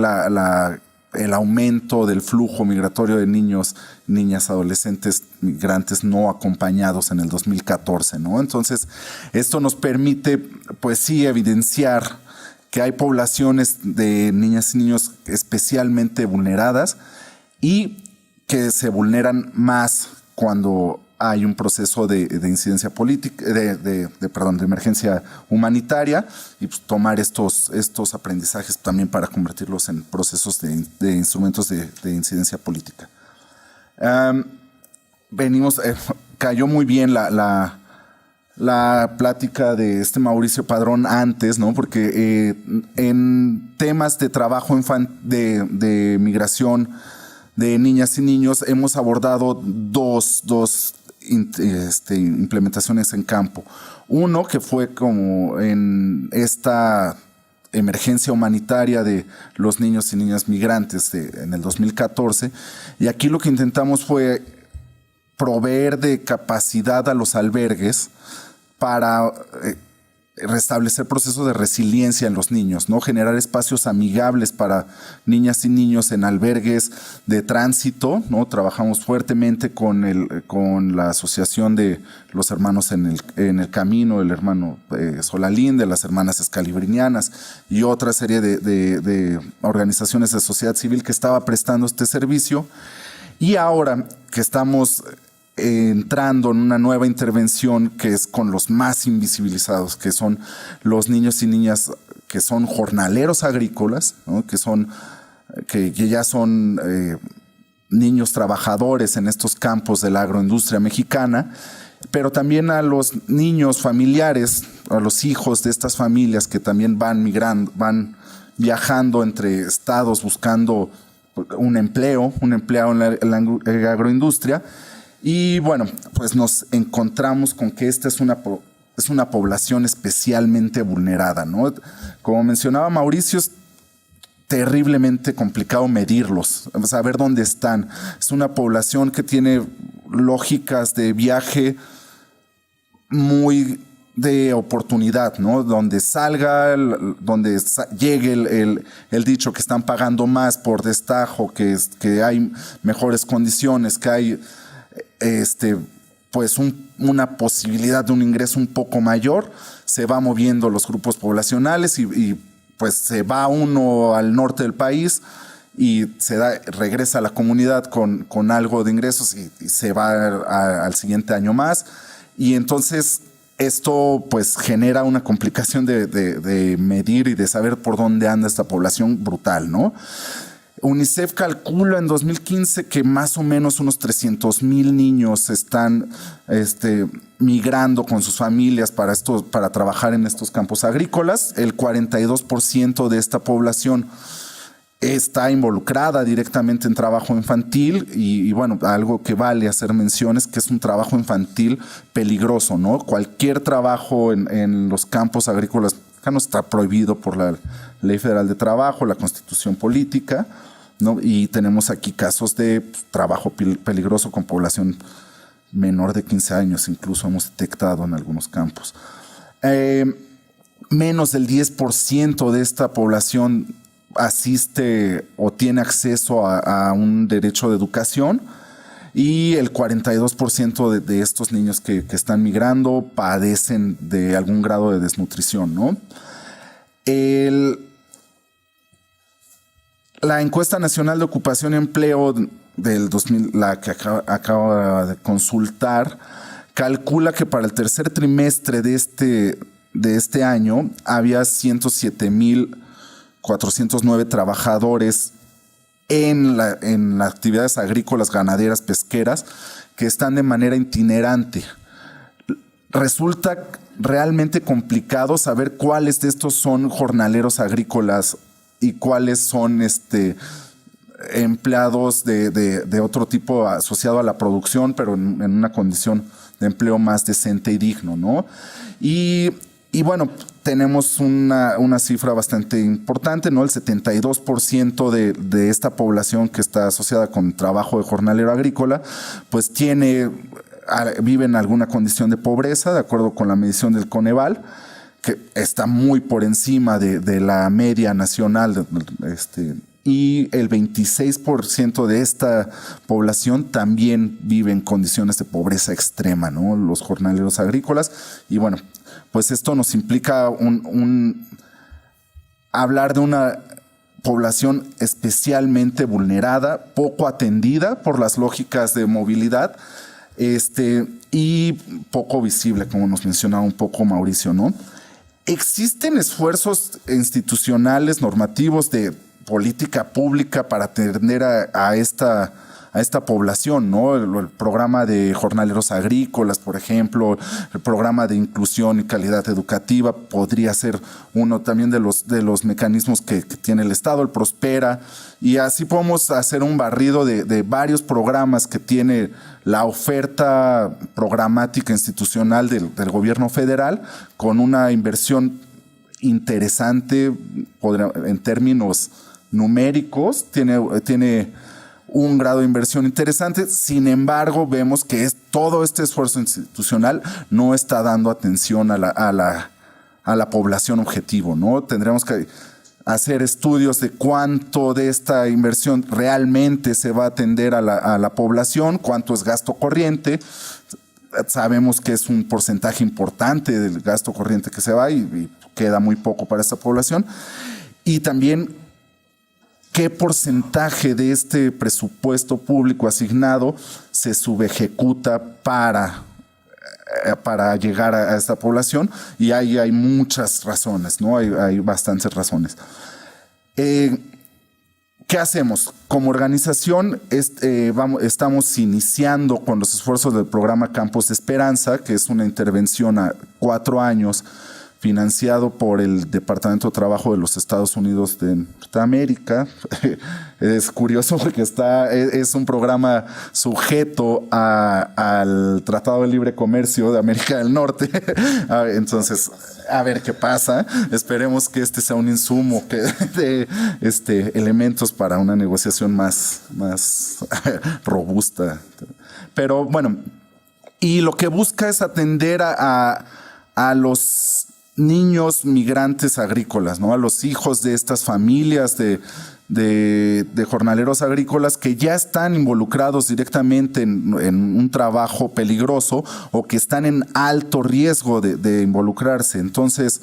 el aumento del flujo migratorio de niños, niñas, adolescentes migrantes no acompañados en el 2014, ¿no? Entonces, esto nos permite, pues sí, evidenciar que hay poblaciones de niñas y niños especialmente vulneradas y que se vulneran más cuando hay un proceso de incidencia política, de emergencia humanitaria, y pues tomar estos aprendizajes también para convertirlos en procesos de instrumentos de incidencia política. Cayó muy bien la plática de Mauricio Padrón antes, ¿no? Porque en temas de trabajo de migración de niñas y niños hemos abordado dos implementaciones en campo. Uno que fue como en esta emergencia humanitaria de los niños y niñas migrantes en el 2014, y aquí lo que intentamos fue proveer de capacidad a los albergues para restablecer procesos de resiliencia en los niños, ¿no? Generar espacios amigables para niñas y niños en albergues de tránsito, ¿no? Trabajamos fuertemente con la Asociación de los Hermanos en el Camino, el hermano Solalín, de las Hermanas Escalibrinianas y otra serie de organizaciones de sociedad civil que estaba prestando este servicio. Y ahora que estamos entrando en una nueva intervención que es con los más invisibilizados, que son los niños y niñas que son jornaleros agrícolas, ¿no? que ya son niños trabajadores en estos campos de la agroindustria mexicana, pero también a los niños familiares, a los hijos de estas familias que también van migrando, van viajando entre estados buscando un empleo en la agroindustria. Y bueno, pues nos encontramos con que esta es una población especialmente vulnerada, ¿no? Como mencionaba Mauricio, es terriblemente complicado medirlos, saber dónde están. Es una población que tiene lógicas de viaje muy de oportunidad, ¿no? Donde salga, donde llegue el dicho que están pagando más por destajo, que hay mejores condiciones, que hay pues una posibilidad de un ingreso un poco mayor, se va moviendo los grupos poblacionales y pues se va uno al norte del país y regresa a la comunidad con algo de ingresos y se va al siguiente año más. Y entonces esto pues genera una complicación de medir y de saber por dónde anda esta población brutal, ¿no? UNICEF calcula en 2015 que más o menos unos 300,000 niños están migrando con sus familias para trabajar en estos campos agrícolas. El 42% de esta población está involucrada directamente en trabajo infantil y bueno, algo que vale hacer mención es que es un trabajo infantil peligroso, ¿no? Cualquier trabajo en los campos agrícolas mexicanos está prohibido por la Ley Federal de Trabajo, la Constitución Política, ¿no? Y tenemos aquí casos de trabajo peligroso con población menor de 15 años, incluso hemos detectado en algunos campos. Menos del 10% de esta población asiste o tiene acceso a un derecho de educación y el 42% de estos niños que están migrando padecen de algún grado de desnutrición, ¿no? La encuesta nacional de ocupación y empleo del 2000, la que acaba de consultar, calcula que para el tercer trimestre de este año había 107,409 trabajadores en las actividades agrícolas, ganaderas, pesqueras, que están de manera itinerante. Resulta realmente complicado saber cuáles de estos son jornaleros agrícolas y cuáles son empleados de otro tipo asociado a la producción, pero en una condición de empleo más decente y digno, ¿no? Y bueno, tenemos una cifra bastante importante, ¿no? El 72% de esta población que está asociada con trabajo de jornalero agrícola, pues vive en alguna condición de pobreza, de acuerdo con la medición del Coneval, que está muy por encima de la media nacional, y el 26% de esta población también vive en condiciones de pobreza extrema, ¿no? Los jornaleros agrícolas. Y bueno, pues esto nos implica hablar de una población especialmente vulnerada, poco atendida por las lógicas de movilidad, y poco visible, como nos mencionaba un poco Mauricio, ¿no? ¿Existen esfuerzos institucionales, normativos, de política pública para atender a esta población, ¿no? El programa de jornaleros agrícolas, por ejemplo, el programa de inclusión y calidad educativa podría ser uno también de los mecanismos que tiene el Estado, el Prospera, y así podemos hacer un barrido de varios programas que tiene la oferta programática institucional del gobierno federal, con una inversión interesante en términos numéricos, tiene un grado de inversión interesante. Sin embargo, vemos que todo este esfuerzo institucional no está dando atención a a la población objetivo, ¿no? Tendremos que hacer estudios de cuánto de esta inversión realmente se va a atender a la población, cuánto es gasto corriente. Sabemos que es un porcentaje importante del gasto corriente que se va y queda muy poco para esta población. Y también qué porcentaje de este presupuesto público asignado se subejecuta para llegar a esta población, y ahí hay muchas razones, ¿no? Hay bastantes razones. ¿Qué hacemos? Como organización estamos iniciando con los esfuerzos del programa Campos de Esperanza, que es una intervención a 4 años financiado por el Departamento de Trabajo de los Estados Unidos de Norteamérica. Es curioso porque es un programa sujeto al Tratado de Libre Comercio de América del Norte. Entonces, a ver qué pasa. Esperemos que este sea un insumo que de elementos para una negociación más robusta. Pero bueno, y lo que busca es atender a los niños migrantes agrícolas, ¿no? A los hijos de estas familias de jornaleros agrícolas que ya están involucrados directamente en un trabajo peligroso o que están en alto riesgo de involucrarse. Entonces,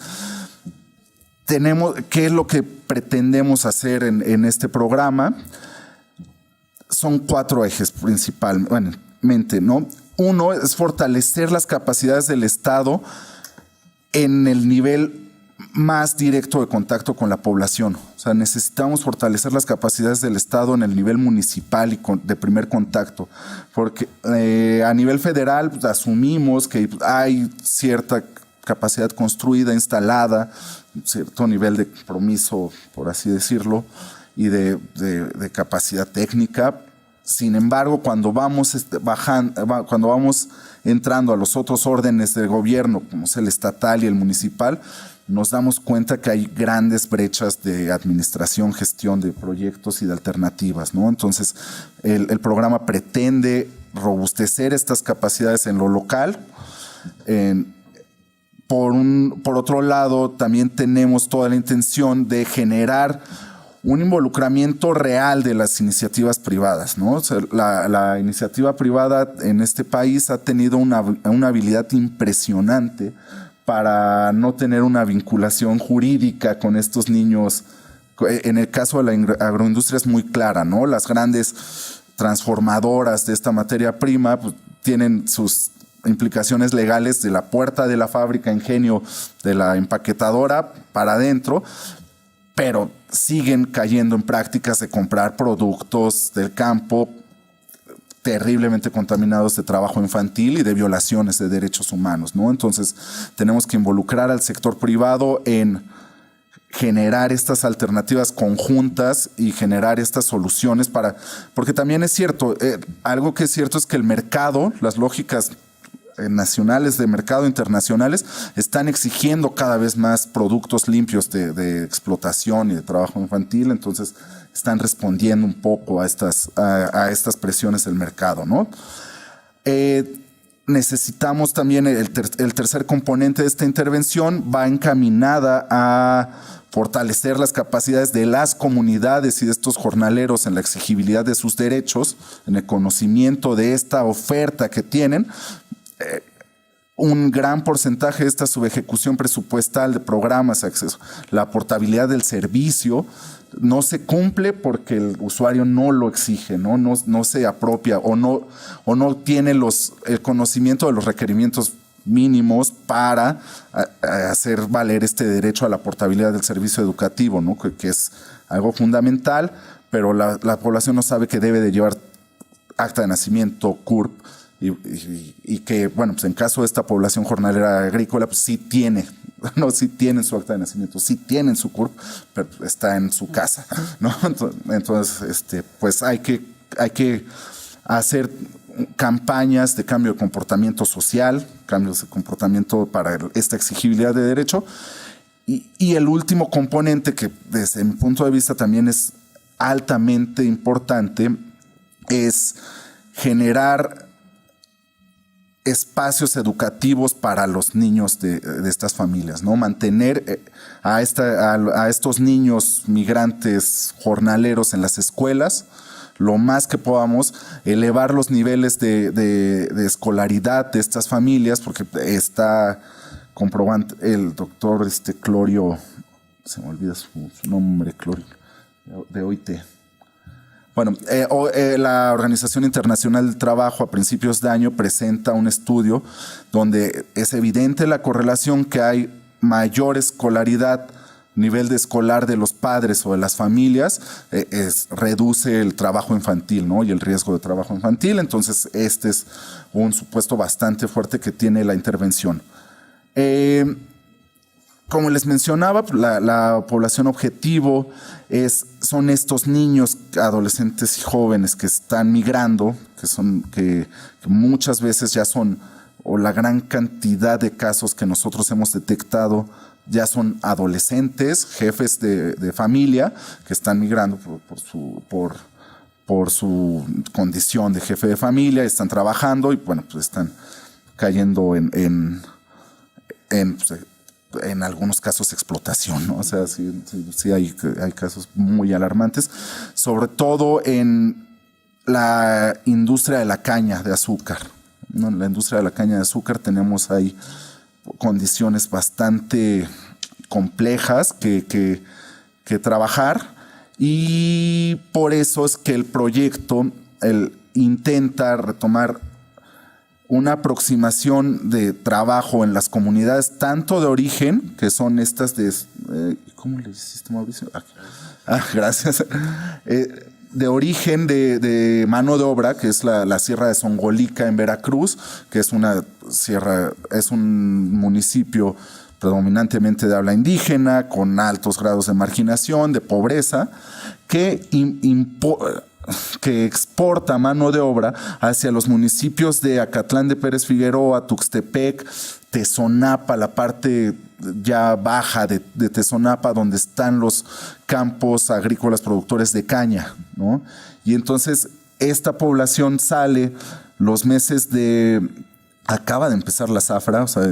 ¿qué es lo que pretendemos hacer en este programa? Son 4 ejes principalmente, ¿no? Uno es fortalecer las capacidades del Estado en el nivel más directo de contacto con la población. O sea, necesitamos fortalecer las capacidades del Estado en el nivel municipal y de primer contacto, porque a nivel federal pues, asumimos que hay cierta capacidad construida, instalada, cierto nivel de compromiso, por así decirlo, y de capacidad técnica. Sin embargo, cuando vamos entrando a los otros órdenes de gobierno, como es el estatal y el municipal, nos damos cuenta que hay grandes brechas de administración, gestión de proyectos y de alternativas, ¿no? Entonces, el programa pretende robustecer estas capacidades en lo local. Por otro lado, también tenemos toda la intención de generar un involucramiento real de las iniciativas privadas, ¿no? O sea, la iniciativa privada en este país ha tenido una habilidad impresionante para no tener una vinculación jurídica con estos niños. En el caso de la agroindustria es muy clara, ¿no? Las grandes transformadoras de esta materia prima pues, tienen sus implicaciones legales de la puerta de la fábrica, ingenio de la empaquetadora para adentro, pero siguen cayendo en prácticas de comprar productos del campo terriblemente contaminados de trabajo infantil y de violaciones de derechos humanos, ¿no? Entonces, tenemos que involucrar al sector privado en generar estas alternativas conjuntas y generar estas soluciones porque también es cierto, algo que es cierto es que el mercado, las lógicas nacionales de mercado internacionales están exigiendo cada vez más productos limpios de explotación y de trabajo infantil, entonces están respondiendo un poco a estas presiones del mercado, ¿no? Necesitamos también el tercer componente de esta intervención va encaminada a fortalecer las capacidades de las comunidades y de estos jornaleros en la exigibilidad de sus derechos, en el conocimiento de esta oferta que tienen. Un gran porcentaje de esta subejecución presupuestal de programas de acceso, la portabilidad del servicio, no se cumple porque el usuario no lo exige, no se apropia o no tiene el conocimiento de los requerimientos mínimos para hacer valer este derecho a la portabilidad del servicio educativo, ¿no? que es algo fundamental, pero la población no sabe que debe de llevar acta de nacimiento, CURP, y que, bueno, pues en caso de esta población jornalera agrícola, pues sí tienen su acta de nacimiento, sí tienen su CURP, pero está en su casa, ¿no? Entonces, pues hay que hacer campañas de cambio de comportamiento social, cambios de comportamiento para esta exigibilidad de derecho. Y el último componente que desde mi punto de vista también es altamente importante es generar espacios educativos para los niños de estas familias, ¿no? Mantener a estos niños migrantes jornaleros en las escuelas lo más que podamos, elevar los niveles de escolaridad de estas familias, porque está comprobando el doctor Clorio, se me olvida su nombre, Clorio, de OIT. Bueno, la Organización Internacional del Trabajo a principios de año presenta un estudio donde es evidente la correlación que hay mayor escolaridad, nivel de escolar de los padres o de las familias, reduce el trabajo infantil, ¿no? Y el riesgo de trabajo infantil. Entonces, este es un supuesto bastante fuerte que tiene la intervención. Como les mencionaba, la población objetivo son estos niños, adolescentes y jóvenes que están migrando, que muchas veces ya son, o la gran cantidad de casos que nosotros hemos detectado, ya son adolescentes, jefes de familia, que están migrando por su condición de jefe de familia, están trabajando y bueno, pues están cayendo en algunos casos explotación, ¿no? O sea, sí hay casos muy alarmantes, sobre todo en la industria de la caña de azúcar, ¿no? En la industria de la caña de azúcar tenemos ahí condiciones bastante complejas que trabajar, y por eso es que el proyecto intenta retomar una aproximación de trabajo en las comunidades, tanto de origen, que son estas de... ¿Cómo le hiciste, Mauricio? Gracias. De origen de mano de obra, que es la Sierra de Zongolica en Veracruz, que es una sierra, es un municipio predominantemente de habla indígena, con altos grados de marginación, de pobreza, que exporta mano de obra hacia los municipios de Acatlán de Pérez Figueroa, Tuxtepec, Tezonapa, la parte ya baja de Tezonapa, donde están los campos agrícolas productores de caña, ¿no? Y entonces esta población sale los meses acaba de empezar la zafra, o sea,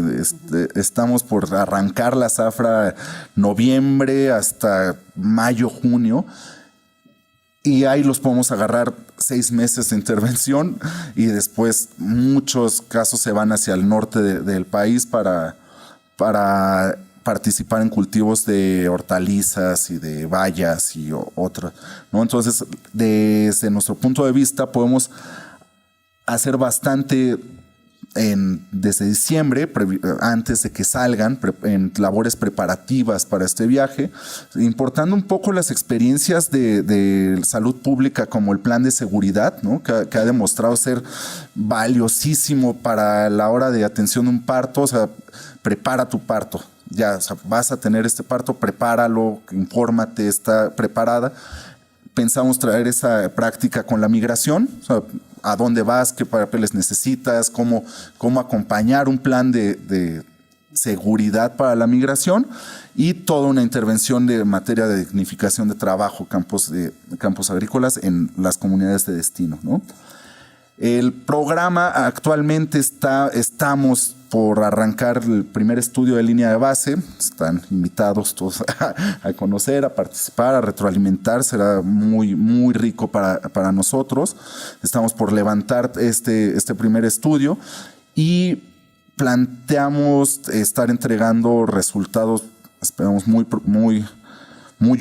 estamos por arrancar la zafra noviembre hasta mayo, junio, y ahí los podemos agarrar 6 meses de intervención, y después muchos casos se van hacia el norte del país para participar en cultivos de hortalizas y de bayas y otras, ¿no? Entonces, desde nuestro punto de vista, podemos hacer bastante desde diciembre, antes de que salgan, en labores preparativas para este viaje, importando un poco las experiencias de salud pública, como el plan de seguridad, ¿no? que ha demostrado ser valiosísimo para la hora de atención de un parto. O sea, prepara tu parto. Ya, o sea, vas a tener este parto, prepáralo, infórmate, está preparada. Pensamos traer esa práctica con la migración, o sea, a dónde vas, qué papeles necesitas, cómo acompañar un plan de seguridad para la migración, y toda una intervención de materia de dignificación de trabajo, campos agrícolas en las comunidades de destino, ¿no? El programa actualmente estamos por arrancar el primer estudio de línea de base. Están invitados todos a conocer, a participar, a retroalimentar. Será muy, muy rico para nosotros. Estamos por levantar este primer estudio y planteamos estar entregando resultados, esperamos, muy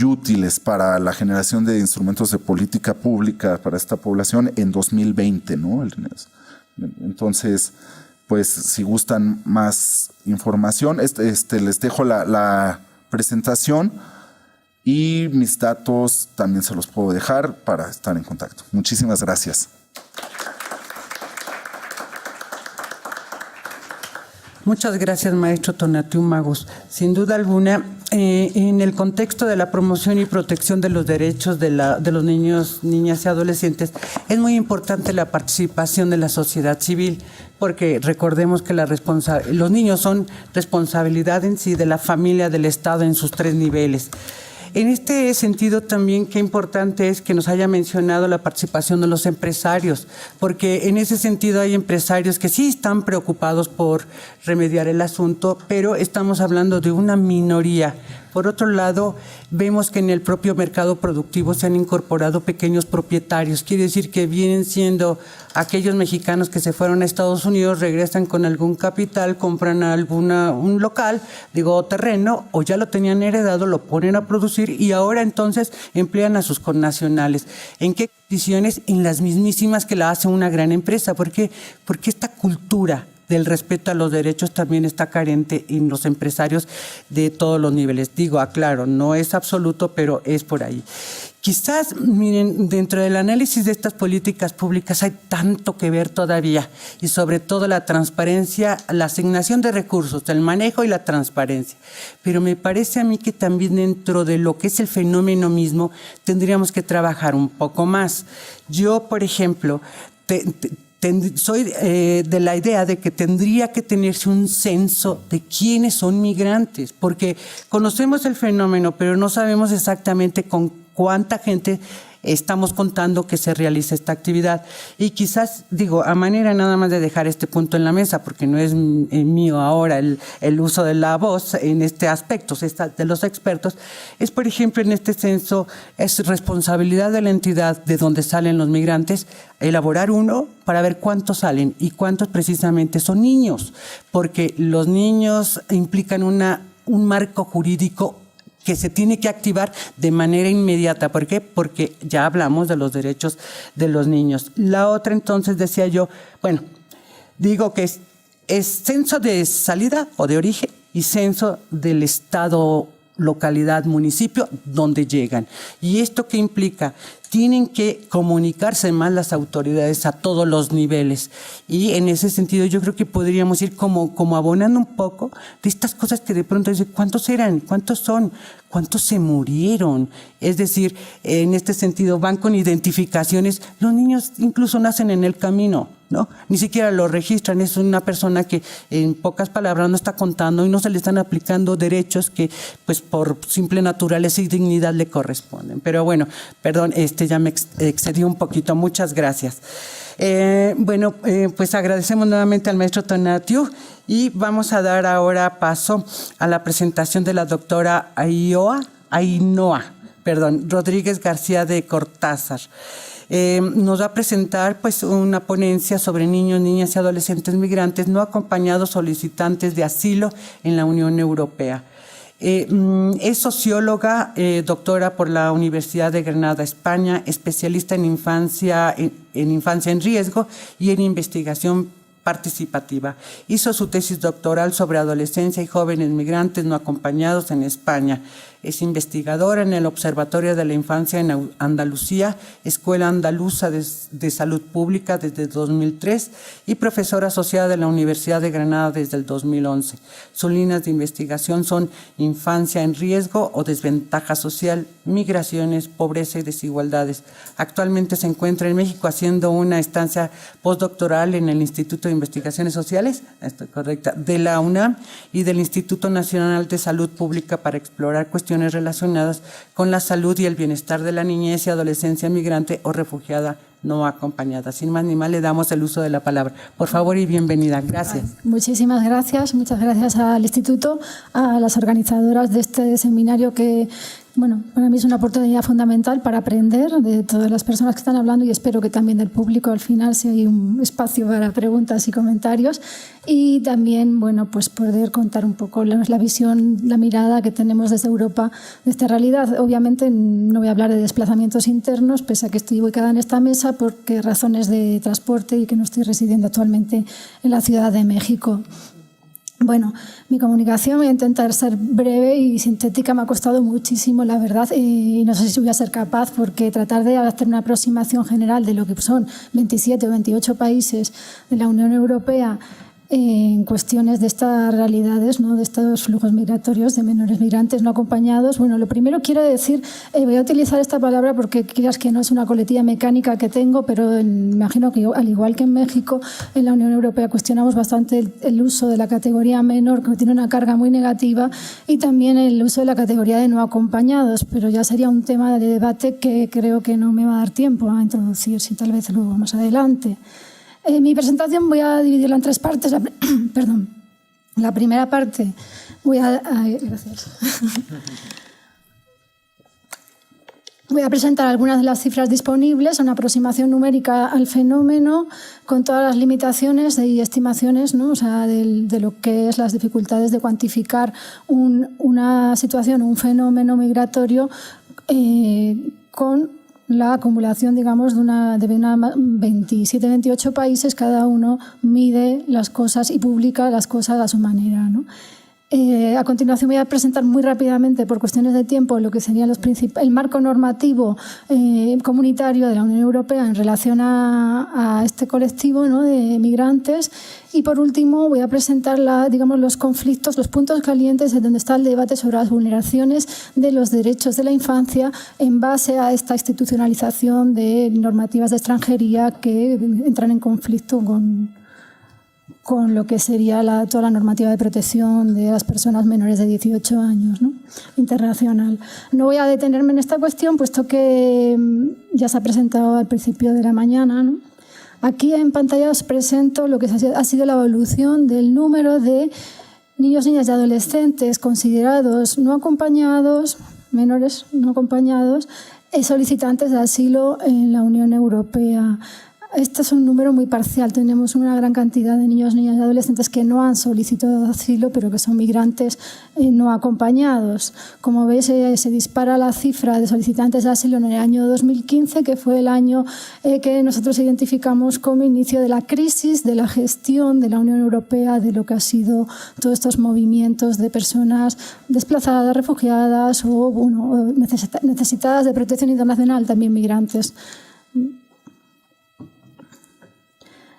útiles para la generación de instrumentos de política pública para esta población en 2020, ¿no? Entonces, pues, si gustan más información, les dejo la presentación, y mis datos también se los puedo dejar para estar en contacto. Muchísimas gracias. Muchas gracias, maestro Tonatiuh Magus. Sin duda alguna, en el contexto de la promoción y protección de los derechos de los niños, niñas y adolescentes, es muy importante la participación de la sociedad civil, porque recordemos que los niños son responsabilidad en sí de la familia, del Estado en sus 3 niveles. En este sentido también qué importante es que nos haya mencionado la participación de los empresarios, porque en ese sentido hay empresarios que sí están preocupados por remediar el asunto, pero estamos hablando de una minoría. Por otro lado, vemos que en el propio mercado productivo se han incorporado pequeños propietarios. Quiere decir que vienen siendo aquellos mexicanos que se fueron a Estados Unidos, regresan con algún capital, compran un local, terreno, o ya lo tenían heredado, lo ponen a producir y ahora entonces emplean a sus connacionales. ¿En qué condiciones? En las mismísimas que la hace una gran empresa. ¿Por qué? Porque esta cultura del respeto a los derechos también está carente en los empresarios de todos los niveles. Aclaro, no es absoluto, pero es por ahí. Quizás, miren, dentro del análisis de estas políticas públicas hay tanto que ver todavía, y sobre todo la transparencia, la asignación de recursos, el manejo y la transparencia. Pero me parece a mí que también dentro de lo que es el fenómeno mismo tendríamos que trabajar un poco más. Yo, por ejemplo, soy de la idea de que tendría que tenerse un censo de quiénes son migrantes, porque conocemos el fenómeno, pero no sabemos exactamente con cuánta gente estamos contando que se realiza esta actividad. Y quizás, a manera nada más de dejar este punto en la mesa, porque no es mío ahora el uso de la voz en este aspecto, de los expertos, es, por ejemplo, en este censo, es responsabilidad de la entidad de donde salen los migrantes elaborar uno para ver cuántos salen y cuántos precisamente son niños, porque los niños implican un marco jurídico que se tiene que activar de manera inmediata. ¿Por qué? Porque ya hablamos de los derechos de los niños. La otra, entonces, decía yo, digo que es censo de salida o de origen y censo del estado, localidad, municipio, donde llegan. ¿Y esto qué implica? Tienen que comunicarse más las autoridades a todos los niveles. Y en ese sentido yo creo que podríamos ir como abonando un poco de estas cosas que de pronto dicen, ¿cuántos eran? ¿Cuántos son? ¿Cuántos se murieron? Es decir, en este sentido van con identificaciones. Los niños incluso nacen en el camino, ¿no? Ni siquiera lo registran. Es una persona que en pocas palabras no está contando y no se le están aplicando derechos que pues por simple naturaleza y dignidad le corresponden. Pero bueno, perdón, ya me excedí un poquito. Muchas gracias. Pues agradecemos nuevamente al maestro Tonatiuh y vamos a dar ahora paso a la presentación de la doctora Ainhoa Rodríguez García de Cortázar. Nos va a presentar pues una ponencia sobre niños, niñas y adolescentes migrantes no acompañados solicitantes de asilo en la Unión Europea. Es socióloga, doctora por la Universidad de Granada, España, especialista en infancia en riesgo y en investigación participativa. Hizo su tesis doctoral sobre adolescencia y jóvenes migrantes no acompañados en España. Es investigadora en el Observatorio de la Infancia en Andalucía, Escuela Andaluza de Salud Pública desde 2003 y profesora asociada de la Universidad de Granada desde el 2011. Sus líneas de investigación son infancia en riesgo o desventaja social, migraciones, pobreza y desigualdades. Actualmente se encuentra en México haciendo una estancia postdoctoral en el Instituto de Investigaciones Sociales, estoy correcta, de la UNAM y del Instituto Nacional de Salud Pública para explorar cuestiones relacionadas con la salud y el bienestar de la niñez y adolescencia migrante o refugiada no acompañada. Sin más ni más, le damos el uso de la palabra. Por favor y bienvenida. Gracias. Muchísimas gracias. Muchas gracias al Instituto, a las organizadoras de este seminario que, para mí es una oportunidad fundamental para aprender de todas las personas que están hablando y espero que también del público al final si hay un espacio para preguntas y comentarios y también, pues poder contar un poco la visión, la mirada que tenemos desde Europa de esta realidad. Obviamente no voy a hablar de desplazamientos internos, pese a que estoy ubicada en esta mesa porque razones de transporte y que no estoy residiendo actualmente en la Ciudad de México. Mi comunicación voy a intentar ser breve y sintética. Me ha costado muchísimo, la verdad, y no sé si voy a ser capaz porque tratar de hacer una aproximación general de lo que son 27 o 28 países de la Unión Europea en cuestiones de estas realidades, ¿no? De estos flujos migratorios de menores migrantes no acompañados. Bueno, lo primero quiero decir, voy a utilizar esta palabra porque quieras que no es una coletilla mecánica que tengo, pero me imagino que al igual que en México, en la Unión Europea cuestionamos bastante el uso de la categoría menor, que tiene una carga muy negativa, y también el uso de la categoría de no acompañados, pero ya sería un tema de debate que creo que no me va a dar tiempo a introducir, si tal vez luego más adelante. Mi presentación voy a dividirla en tres partes. Perdón. La primera parte gracias. Voy a presentar algunas de las cifras disponibles, una aproximación numérica al fenómeno con todas las limitaciones y estimaciones, ¿no? O sea, de lo que es las dificultades de cuantificar una situación, un fenómeno migratorio con la acumulación, digamos, de 27, 28 países. Cada uno mide las cosas y publica las cosas a su manera, ¿no? A continuación voy a presentar muy rápidamente, por cuestiones de tiempo, lo que sería el marco normativo comunitario de la Unión Europea en relación a este colectivo, ¿no? De migrantes. Y por último voy a presentar los conflictos, los puntos calientes en donde está el debate sobre las vulneraciones de los derechos de la infancia en base a esta institucionalización de normativas de extranjería que entran en conflicto con lo que sería toda la normativa de protección de las personas menores de 18 años, ¿no? Internacional. No voy a detenerme en esta cuestión, puesto que ya se ha presentado al principio de la mañana, ¿no? Aquí en pantalla os presento lo que ha sido la evolución del número de niños, niñas y adolescentes considerados no acompañados, menores no acompañados, solicitantes de asilo en la Unión Europea. Este es un número muy parcial. Tenemos una gran cantidad de niños, niñas y adolescentes que no han solicitado asilo, pero que son migrantes no acompañados. Como veis, se dispara la cifra de solicitantes de asilo en el año 2015, que fue el año que nosotros identificamos como inicio de la crisis, de la gestión de la Unión Europea, de lo que ha sido todos estos movimientos de personas desplazadas, refugiadas o necesitadas de protección internacional, también migrantes.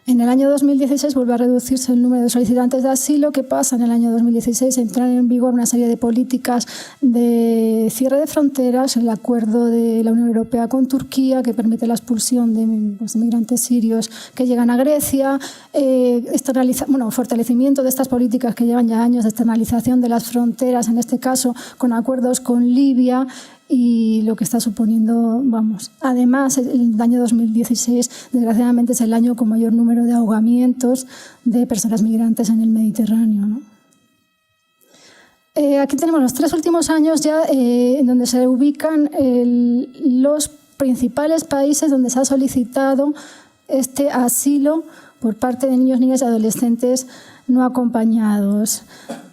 En el año 2016 vuelve a reducirse el número de solicitantes de asilo. ¿Qué pasa? En el año 2016 entran en vigor una serie de políticas de cierre de fronteras, el acuerdo de la Unión Europea con Turquía, que permite la expulsión de migrantes sirios que llegan a Grecia, fortalecimiento de estas políticas que llevan ya años de externalización de las fronteras, en este caso con acuerdos con Libia, y lo que está suponiendo, Además, el año 2016, desgraciadamente, es el año con mayor número de ahogamientos de personas migrantes en el Mediterráneo, ¿no? Aquí tenemos los 3 últimos años ya en donde se ubican los principales países donde se ha solicitado este asilo por parte de niños, niñas y adolescentes no acompañados.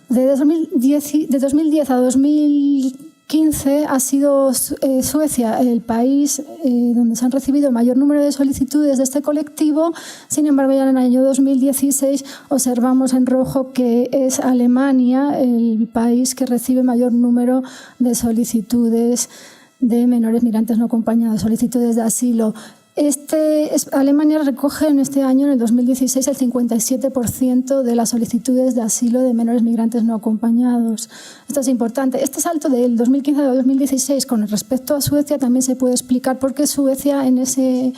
De 2010 a 2015 ha sido Suecia el país donde se han recibido mayor número de solicitudes de este colectivo. Sin embargo, ya en el año 2016 observamos en rojo que es Alemania el país que recibe mayor número de solicitudes de menores migrantes no acompañados, solicitudes de asilo. Alemania recoge en este año, en el 2016, el 57% de las solicitudes de asilo de menores migrantes no acompañados. Esto es importante. Este salto del 2015 al 2016 con respecto a Suecia también se puede explicar porque Suecia en este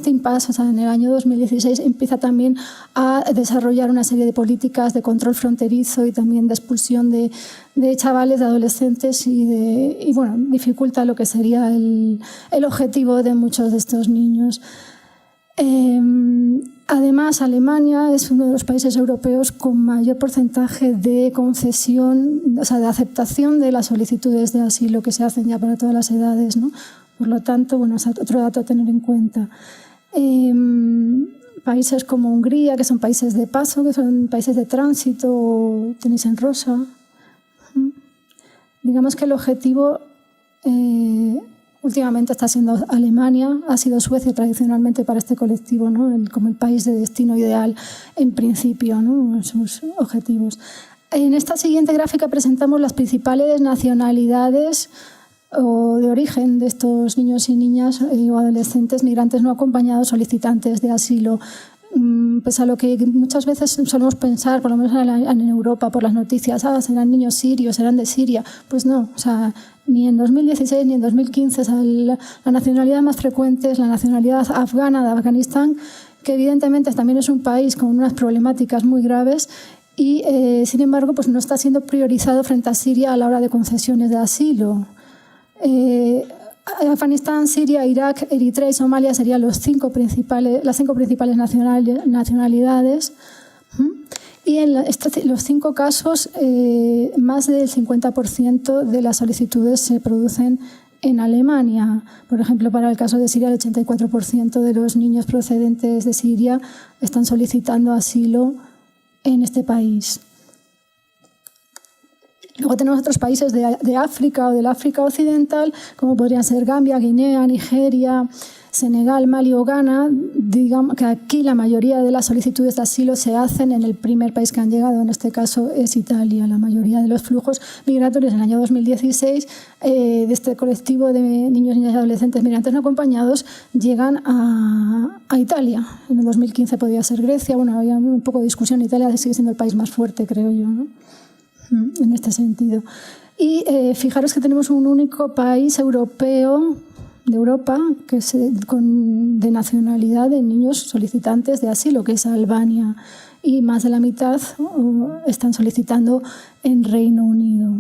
impasse, en el año 2016, empieza también a desarrollar una serie de políticas de control fronterizo y también de expulsión de chavales, de adolescentes y dificulta lo que sería el objetivo de muchos de estos niños. Además, Alemania es uno de los países europeos con mayor porcentaje de concesión, de aceptación de las solicitudes de asilo que se hacen ya para todas las edades, ¿no? Por lo tanto, es otro dato a tener en cuenta. Países como Hungría, que son países de paso, que son países de tránsito, tenéis en rosa. Digamos que el objetivo últimamente está siendo Alemania, ha sido Suecia tradicionalmente para este colectivo, ¿no? Como el país de destino ideal en principio, ¿no? Sus objetivos. En esta siguiente gráfica presentamos las principales nacionalidades o de origen de estos niños y niñas o adolescentes migrantes no acompañados solicitantes de asilo. pese a lo que muchas veces solemos pensar, por lo menos en Europa, por las noticias, serán niños sirios, serán de Siria. Pues no, o sea, ni en 2016 ni en 2015 la nacionalidad más frecuente es la nacionalidad afgana de Afganistán, que evidentemente también es un país con unas problemáticas muy graves y, sin embargo, pues no está siendo priorizado frente a Siria a la hora de concesiones de asilo. Afganistán, Siria, Irak, Eritrea y Somalia serían las cinco principales nacionalidades. Y en los 5 casos, más del 50% de las solicitudes se producen en Alemania. Por ejemplo, para el caso de Siria, el 84% de los niños procedentes de Siria están solicitando asilo en este país. Luego tenemos otros países de África o del África Occidental, como podrían ser Gambia, Guinea, Nigeria, Senegal, Mali o Ghana. Digamos que aquí la mayoría de las solicitudes de asilo se hacen en el primer país que han llegado, en este caso es Italia. La mayoría de los flujos migratorios en el año 2016 de este colectivo de niños, niñas y adolescentes migrantes no acompañados llegan a Italia. En el 2015 podía ser Grecia. Bueno, había un poco de discusión. Italia sigue siendo el país más fuerte, creo yo, ¿no? En este sentido. Y fijaros que tenemos un único país europeo de Europa que es de nacionalidad de niños solicitantes de asilo, que es Albania, y más de la mitad están solicitando en Reino Unido.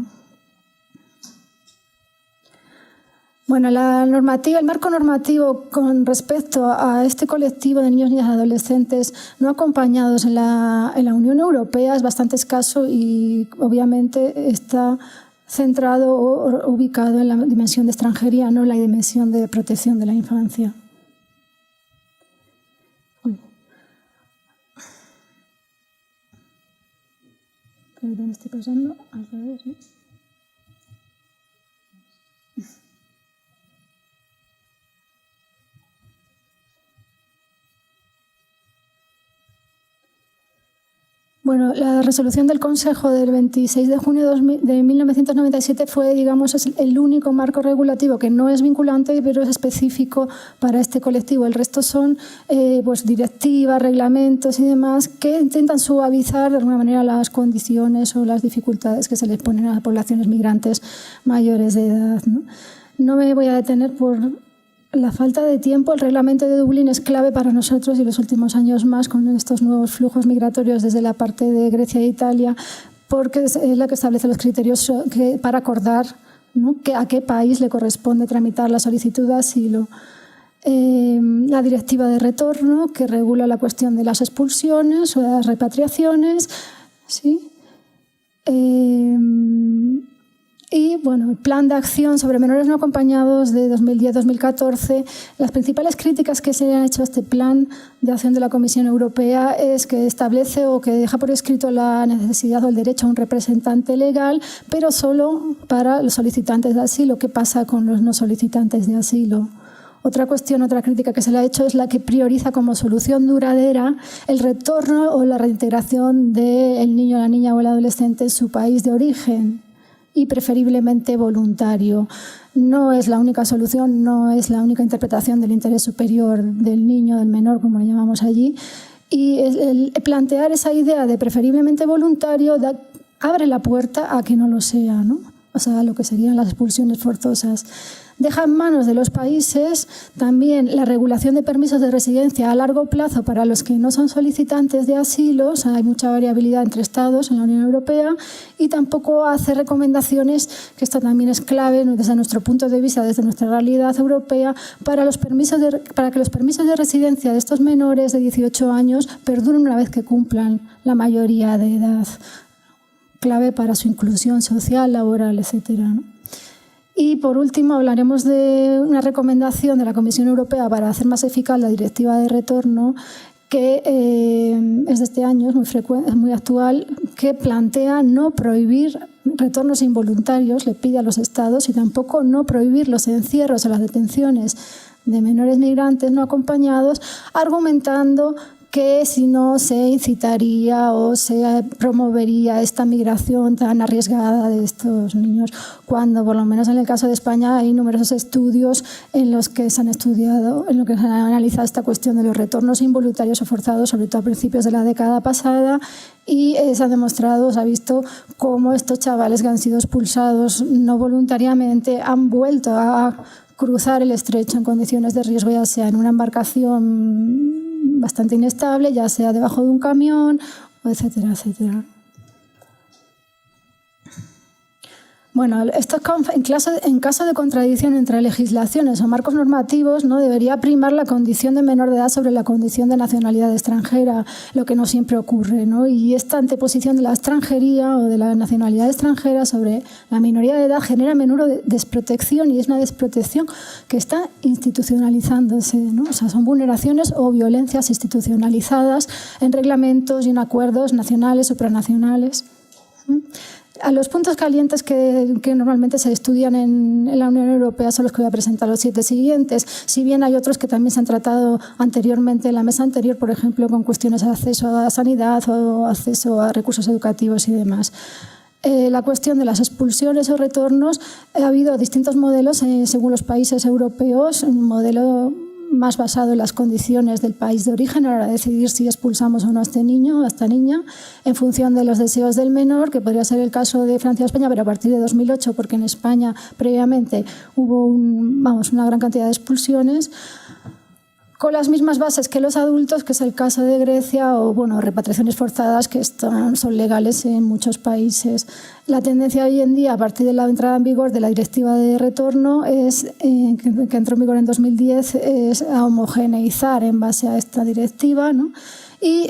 Bueno, el marco normativo con respecto a este colectivo de niños, niñas y adolescentes no acompañados en la Unión Europea es bastante escaso y obviamente está centrado o ubicado en la dimensión de extranjería, no en la dimensión de protección de la infancia. Creo que me estoy pasando al revés, ¿no? Bueno, la resolución del Consejo del 26 de junio de 1997 fue, digamos, es el único marco regulativo que no es vinculante, pero es específico para este colectivo. El resto son pues directivas, reglamentos y demás que intentan suavizar de alguna manera las condiciones o las dificultades que se les ponen a las poblaciones migrantes mayores de edad, ¿no? No me voy a detener por la falta de tiempo. El reglamento de Dublín es clave para nosotros y los últimos años más con estos nuevos flujos migratorios desde la parte de Grecia e Italia, porque es la que establece los criterios para acordar, ¿no?, a qué país le corresponde tramitar la solicitud de asilo. La directiva de retorno, que regula la cuestión de las expulsiones o de las repatriaciones, ¿sí? Y bueno, el plan de acción sobre menores no acompañados de 2010-2014, las principales críticas que se han hecho a este plan de acción de la Comisión Europea es que establece o que deja por escrito la necesidad o el derecho a un representante legal, pero solo para los solicitantes de asilo. ¿Qué pasa con los no solicitantes de asilo? Otra cuestión, otra crítica que se le ha hecho es la que prioriza como solución duradera el retorno o la reintegración del niño, la niña o el adolescente en su país de origen, y preferiblemente voluntario. No es la única solución, no es la única interpretación del interés superior del niño, del menor, como le llamamos allí. Y el plantear esa idea de preferiblemente voluntario abre la puerta a que no lo sea, ¿no? O sea, lo que serían las expulsiones forzosas. Deja en manos de los países también la regulación de permisos de residencia a largo plazo para los que no son solicitantes de asilo. O sea, hay mucha variabilidad entre estados en la Unión Europea, y tampoco hace recomendaciones, que esto también es clave desde nuestro punto de vista, desde nuestra realidad europea, para que los permisos de residencia de estos menores de 18 años perduren una vez que cumplan la mayoría de edad, clave para su inclusión social, laboral, etcétera, ¿no? Y por último hablaremos de una recomendación de la Comisión Europea para hacer más eficaz la directiva de retorno, que es de este año, es muy actual, que plantea no prohibir retornos involuntarios, le pide a los estados, y tampoco no prohibir los encierros o las detenciones de menores migrantes no acompañados, argumentando que si no se incitaría o se promovería esta migración tan arriesgada de estos niños, cuando por lo menos en el caso de España hay numerosos estudios en los que se han estudiado, en los que se han analizado esta cuestión de los retornos involuntarios o forzados, sobre todo a principios de la década pasada, y se ha demostrado, se ha visto cómo estos chavales que han sido expulsados no voluntariamente han vuelto a cruzar el estrecho en condiciones de riesgo, ya sea en una embarcación bastante inestable, ya sea debajo de un camión, etcétera, etcétera. Bueno, esto en caso de contradicción entre legislaciones o marcos normativos, ¿no?, debería primar la condición de menor de edad sobre la condición de nacionalidad extranjera, lo que no siempre ocurre, ¿no? Y esta anteposición de la extranjería o de la nacionalidad extranjera sobre la minoría de edad genera a menudo desprotección, y es una desprotección que está institucionalizándose, ¿no? O sea, son vulneraciones o violencias institucionalizadas en reglamentos y en acuerdos nacionales, supranacionales. A los puntos calientes que normalmente se estudian en la Unión Europea son los que voy a presentar, los 7 siguientes, si bien hay otros que también se han tratado anteriormente en la mesa anterior, por ejemplo, con cuestiones de acceso a sanidad o acceso a recursos educativos y demás. La cuestión de las expulsiones o retornos, ha habido distintos modelos según los países europeos, un modelo más basado en las condiciones del país de origen a la hora de decidir si expulsamos o no a este niño o a esta niña en función de los deseos del menor, que podría ser el caso de Francia o España, pero a partir de 2008, porque en España previamente hubo una gran cantidad de expulsiones, con las mismas bases que los adultos, que es el caso de Grecia, o repatriaciones forzadas que son legales en muchos países. La tendencia hoy en día, a partir de la entrada en vigor de la directiva de retorno, que entró en vigor en 2010, es a homogeneizar en base a esta directiva, ¿no? Y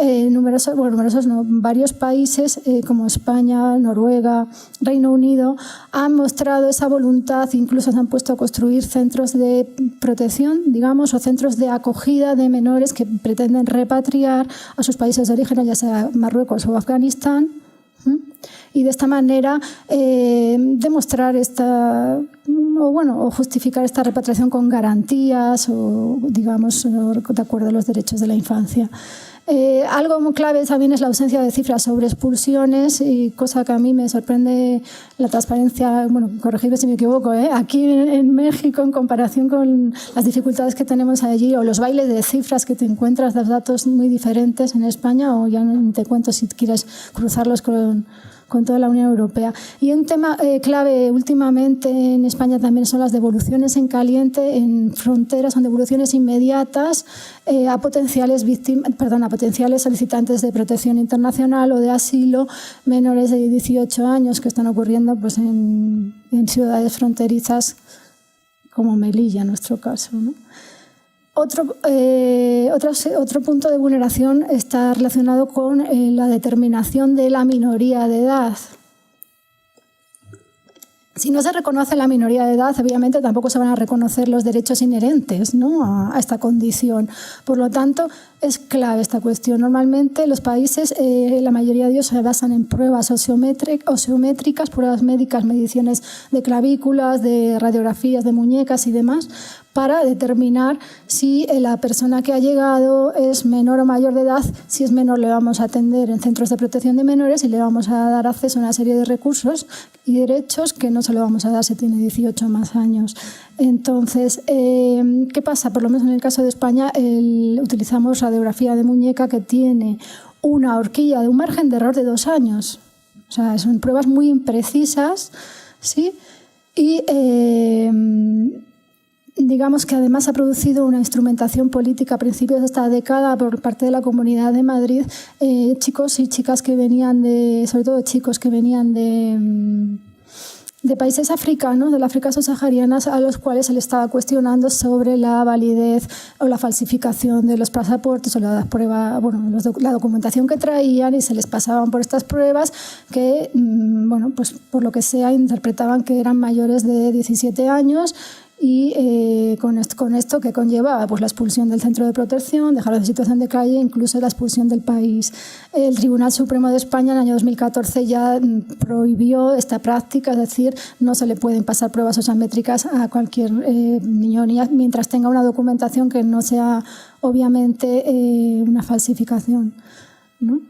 varios países como España, Noruega, Reino Unido han mostrado esa voluntad, incluso se han puesto a construir centros de protección, digamos, o centros de acogida de menores que pretenden repatriar a sus países de origen, ya sea Marruecos o Afganistán. Y de esta manera demostrar o justificar esta repatriación con garantías o, digamos, de acuerdo a los derechos de la infancia. Algo muy clave también es la ausencia de cifras sobre expulsiones, y cosa que a mí me sorprende la transparencia, corregidme si me equivoco, aquí en México, en comparación con las dificultades que tenemos allí, o los bailes de cifras que te encuentras, los datos muy diferentes en España, o ya no te cuento si quieres cruzarlos con toda la Unión Europea. Y un tema clave últimamente en España también son las devoluciones en caliente en fronteras, son devoluciones inmediatas a potenciales solicitantes de protección internacional o de asilo menores de 18 años, que están ocurriendo pues en ciudades fronterizas como Melilla, en nuestro caso, ¿no? Otro punto de vulneración está relacionado con la determinación de la minoría de edad. Si no se reconoce la minoría de edad, obviamente tampoco se van a reconocer los derechos inherentes, ¿no?, a esta condición. Por lo tanto, es clave esta cuestión. Normalmente los países, la mayoría de ellos se basan en pruebas oseométricas, pruebas médicas, mediciones de clavículas, de radiografías de muñecas y demás, para determinar si la persona que ha llegado es menor o mayor de edad. Si es menor, le vamos a atender en centros de protección de menores y le vamos a dar acceso a una serie de recursos y derechos que no se lo vamos a dar si tiene 18 más años. Entonces, ¿qué pasa? Por lo menos en el caso de España, utilizamos radiografía de muñeca que tiene una horquilla de un margen de error de 2 años. O sea, son pruebas muy imprecisas, ¿sí? Y digamos que además ha producido una instrumentación política a principios de esta década por parte de la Comunidad de Madrid, chicos y chicas que venían sobre todo chicos que venían de países africanos, de la África subsahariana, a los cuales se le estaba cuestionando sobre la validez o la falsificación de los pasaportes o la documentación que traían, y se les pasaban por estas pruebas que, pues por lo que sea, interpretaban que eran mayores de 17 años y con esto que conlleva pues la expulsión del centro de protección, dejarlos en situación de calle, incluso la expulsión del país. El Tribunal Supremo de España en el año 2014 ya prohibió esta práctica, es decir, no se le pueden pasar pruebas sociométricas a cualquier niño o niña mientras tenga una documentación que no sea obviamente una falsificación, ¿no?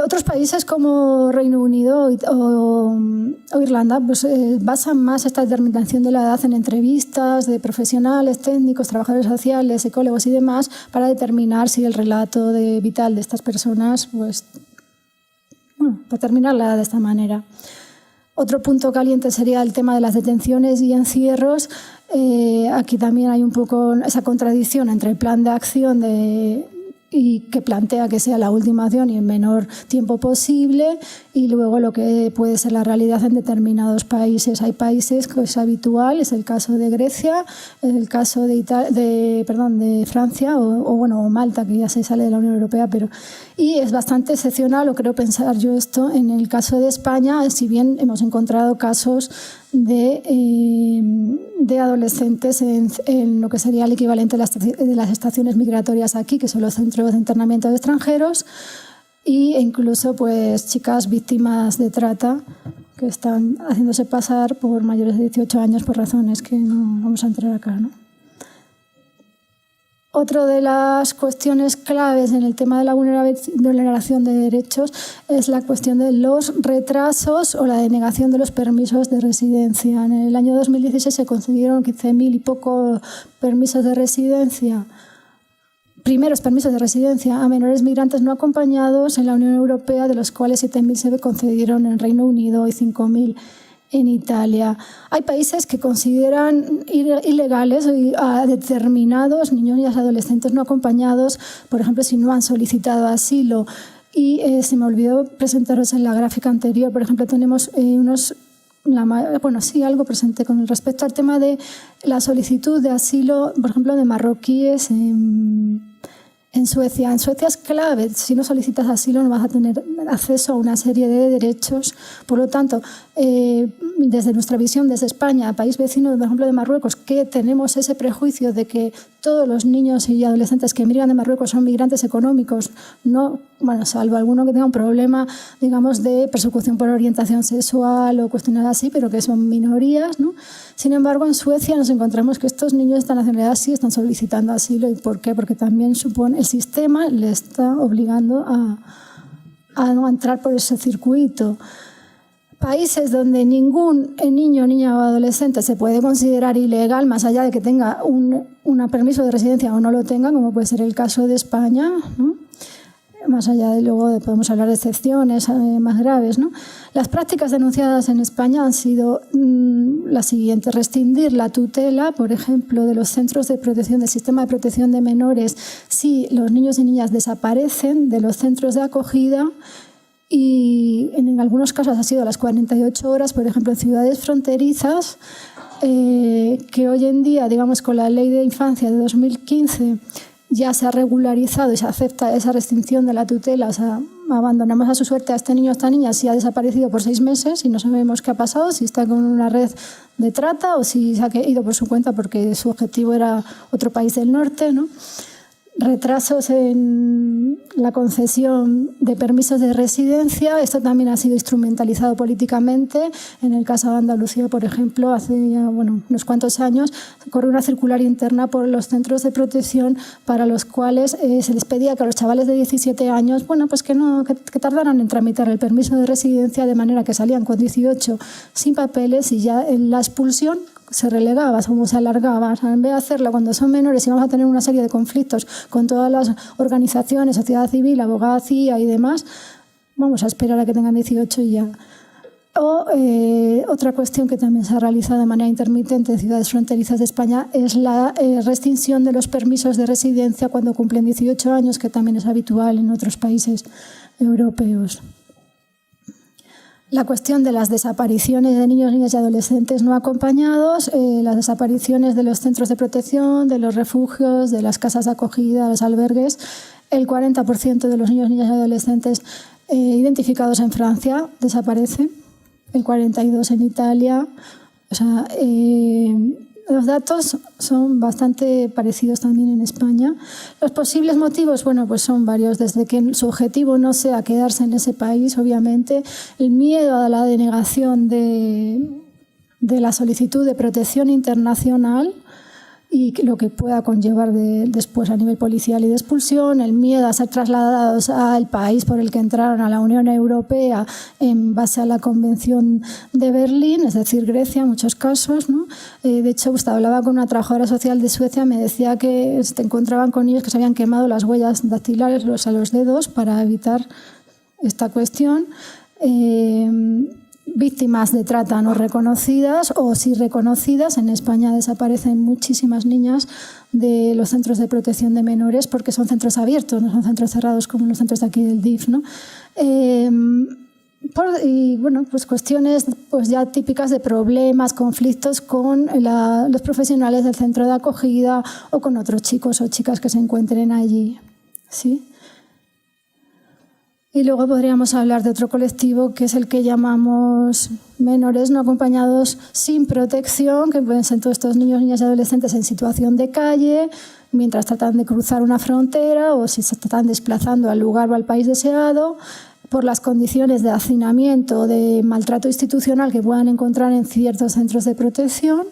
Otros países como Reino Unido o Irlanda pues, basan más esta determinación de la edad en entrevistas de profesionales, técnicos, trabajadores sociales, psicólogos y demás para determinar si el relato vital de estas personas, pues, bueno, para determinarla de esta manera. Otro punto caliente sería el tema de las detenciones y encierros. Aquí también hay un poco esa contradicción entre el plan de acción y que plantea que sea la última acción y en menor tiempo posible, y luego lo que puede ser la realidad en determinados países. Hay países que es habitual, es el caso de Grecia, el caso de Francia o Malta, que ya se sale de la Unión Europea, y es bastante excepcional, o creo pensar yo esto, en el caso de España, si bien hemos encontrado casos de adolescentes en lo que sería el equivalente de las estaciones migratorias aquí, que son los centros de internamiento de extranjeros, e incluso pues chicas víctimas de trata que están haciéndose pasar por mayores de 18 años por razones que no vamos a entrar acá, ¿no? Otra de las cuestiones claves en el tema de la vulneración de derechos es la cuestión de los retrasos o la denegación de los permisos de residencia. En el año 2016 se concedieron 15.000 y poco permisos de residencia, primeros permisos de residencia a menores migrantes no acompañados en la Unión Europea, de los cuales 7.000 se concedieron en Reino Unido y 5.000 en Italia. Hay países que consideran ilegales a determinados niños y adolescentes no acompañados, por ejemplo, si no han solicitado asilo. Y se me olvidó presentaros en la gráfica anterior, por ejemplo, tenemos algo presente con respecto al tema de la solicitud de asilo, por ejemplo, de marroquíes en Suecia. En Suecia es clave, si no solicitas asilo no vas a tener acceso a una serie de derechos. Por lo tanto, desde nuestra visión, desde España, país vecino, por ejemplo, de Marruecos, que tenemos ese prejuicio de que todos los niños y adolescentes que emigran de Marruecos son migrantes económicos, salvo alguno que tenga un problema, digamos, de persecución por orientación sexual o cuestiones así, pero que son minorías, ¿no? Sin embargo, en Suecia nos encontramos que estos niños de esta nacionalidad sí están solicitando asilo. ¿Y por qué? Porque también el sistema le está obligando a no entrar por ese circuito. Países donde ningún niño, niña o adolescente se puede considerar ilegal, más allá de que tenga un permiso de residencia o no lo tenga, como puede ser el caso de España, ¿no? Más allá de luego podemos hablar de excepciones más graves, ¿no? Las prácticas denunciadas en España han sido las siguientes: restringir la tutela, por ejemplo, de los centros de protección, del sistema de protección de menores, si los niños y niñas desaparecen de los centros de acogida, y en algunos casos ha sido a las 48 horas, por ejemplo, en ciudades fronterizas, que hoy en día, digamos, con la Ley de Infancia de 2015, ya se ha regularizado y se acepta esa restricción de la tutela. O sea, abandonamos a su suerte a este niño o esta niña si ha desaparecido por 6 meses y no sabemos qué ha pasado, si está con una red de trata o si se ha ido por su cuenta porque su objetivo era otro país del norte, ¿no? Retrasos en la concesión de permisos de residencia. Esto también ha sido instrumentalizado políticamente. En el caso de Andalucía, por ejemplo, hace ya unos cuantos años corrió una circular interna por los centros de protección para los cuales se les pedía que a los chavales de 17 años que tardaran en tramitar el permiso de residencia, de manera que salían con 18 sin papeles y ya en la expulsión se relegaba, como se alargaba. O sea, en vez de hacerlo cuando son menores y vamos a tener una serie de conflictos con todas las organizaciones, sociedad civil, abogacía y demás, vamos a esperar a que tengan 18 y ya. Otra cuestión que también se ha realizado de manera intermitente en ciudades fronterizas de España es la restricción de los permisos de residencia cuando cumplen 18 años, que también es habitual en otros países europeos. La cuestión de las desapariciones de niños, niñas y adolescentes no acompañados, las desapariciones de los centros de protección, de los refugios, de las casas de acogida, los albergues. El 40% de los niños, niñas y adolescentes identificados en Francia desaparecen, el 42% en Italia. O sea, los datos son bastante parecidos también en España. Los posibles motivos, bueno, pues son varios, desde que su objetivo no sea quedarse en ese país, obviamente, el miedo a la denegación de la solicitud de protección internacional y lo que pueda conllevar después a nivel policial y de expulsión, el miedo a ser trasladados al país por el que entraron a la Unión Europea en base a la Convención de Berlín, es decir, Grecia en muchos casos, ¿no? De hecho, hablaba con una trabajadora social de Suecia, me decía que se encontraban con niños que se habían quemado las huellas dactilares a los dedos para evitar esta cuestión. Víctimas de trata no reconocidas o sí reconocidas. En España desaparecen muchísimas niñas de los centros de protección de menores porque son centros abiertos, no son centros cerrados como los centros de aquí del DIF, ¿no? Y bueno, pues cuestiones pues ya típicas de problemas, conflictos con los profesionales del centro de acogida o con otros chicos o chicas que se encuentren allí, ¿sí? Y luego podríamos hablar de otro colectivo que es el que llamamos menores no acompañados sin protección, que pueden ser todos estos niños, niñas y adolescentes en situación de calle, mientras tratan de cruzar una frontera o si se están desplazando al lugar o al país deseado, por las condiciones de hacinamiento o de maltrato institucional que puedan encontrar en ciertos centros de protección.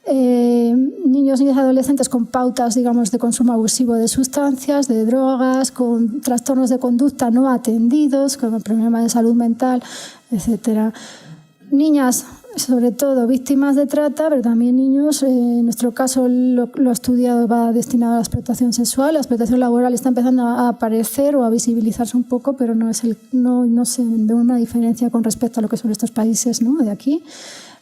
Niños, niñas y adolescentes con pautas, digamos, de consumo abusivo de sustancias, de drogas, con trastornos de conducta no atendidos, con problemas de salud mental, etc. Niñas, sobre todo, víctimas de trata, pero también niños. En nuestro caso, lo estudiado va destinado a la explotación sexual. La explotación laboral está empezando a aparecer o a visibilizarse un poco, pero no se ve una diferencia con respecto a lo que son estos países, ¿no?, de aquí.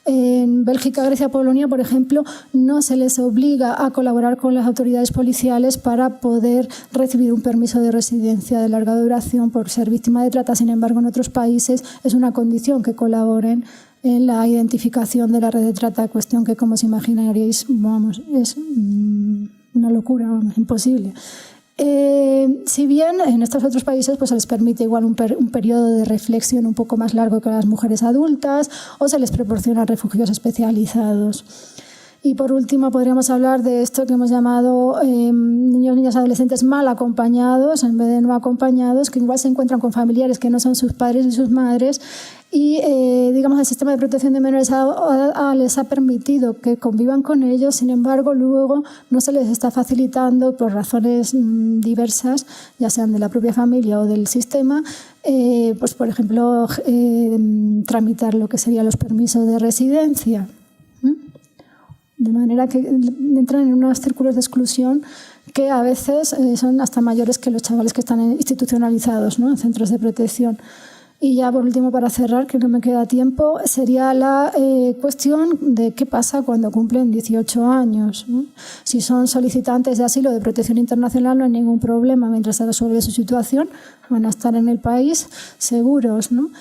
En Bélgica, Grecia, Polonia, por ejemplo, no se les obliga a colaborar con las autoridades policiales para poder recibir un permiso de residencia de larga duración por ser víctima de trata. Sin embargo, en otros países es una condición que colaboren en la identificación de la red de trata, cuestión que, como os imaginaréis, vamos, es una locura, vamos, imposible. Si bien en estos otros países pues se les permite igual un periodo de reflexión un poco más largo que a las mujeres adultas o se les proporciona refugios especializados. Y por último podríamos hablar de esto que hemos llamado niños, niñas, adolescentes mal acompañados en vez de no acompañados, que igual se encuentran con familiares que no son sus padres y sus madres y digamos el sistema de protección de menores les ha permitido que convivan con ellos, sin embargo luego no se les está facilitando por razones diversas, ya sean de la propia familia o del sistema, pues por ejemplo tramitar lo que serían los permisos de residencia. De manera que entran en unos círculos de exclusión que a veces son hasta mayores que los chavales que están institucionalizados, ¿no?, en centros de protección. Y ya por último, para cerrar, que no me queda tiempo, sería la cuestión de qué pasa cuando cumplen 18 años, ¿no? Si son solicitantes de asilo de protección internacional no hay ningún problema, mientras se resuelve su situación van a estar en el país seguros, ¿no?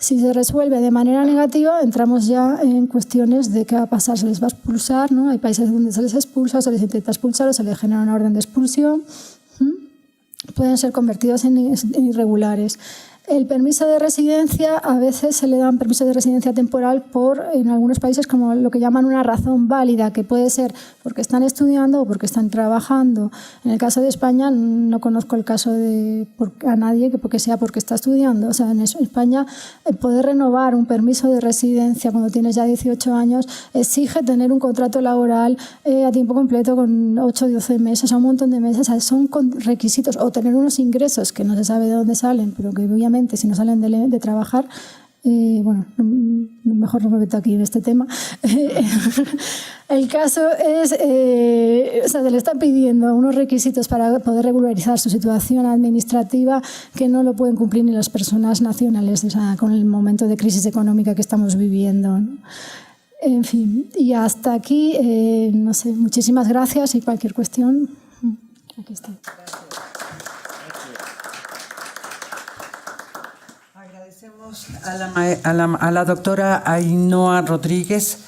Si se resuelve de manera negativa, entramos ya en cuestiones de qué va a pasar. Se les va a expulsar, ¿no? Hay países donde se les expulsa, se les intenta expulsar o se les genera una orden de expulsión. Pueden ser convertidos en irregulares. El permiso de residencia, a veces se le dan permiso de residencia temporal en algunos países como lo que llaman una razón válida, que puede ser porque están estudiando o porque están trabajando. En el caso de España no conozco el caso a nadie porque sea porque está estudiando. O sea, en España poder renovar un permiso de residencia cuando tienes ya 18 años exige tener un contrato laboral a tiempo completo con 8 o 12 meses, un montón de meses. O sea, son requisitos, o tener unos ingresos que no se sabe de dónde salen, pero que obviamente si no salen de trabajar, bueno, mejor no me meto aquí en este tema. El caso es, o sea, se le están pidiendo unos requisitos para poder regularizar su situación administrativa que no lo pueden cumplir ni las personas nacionales, o sea, con el momento de crisis económica que estamos viviendo, ¿no? En fin, y hasta aquí, no sé, muchísimas gracias y cualquier cuestión, aquí está. Agradecemos a la doctora Ainhoa Rodríguez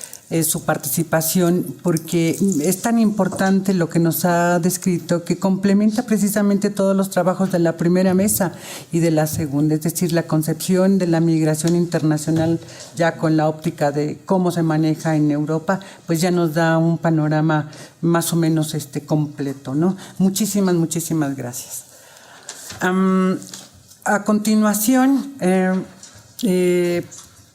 su participación, porque es tan importante lo que nos ha descrito, que complementa precisamente todos los trabajos de la primera mesa y de la segunda, es decir, la concepción de la migración internacional ya con la óptica de cómo se maneja en Europa, pues ya nos da un panorama más o menos completo, ¿no? Muchísimas gracias. A continuación,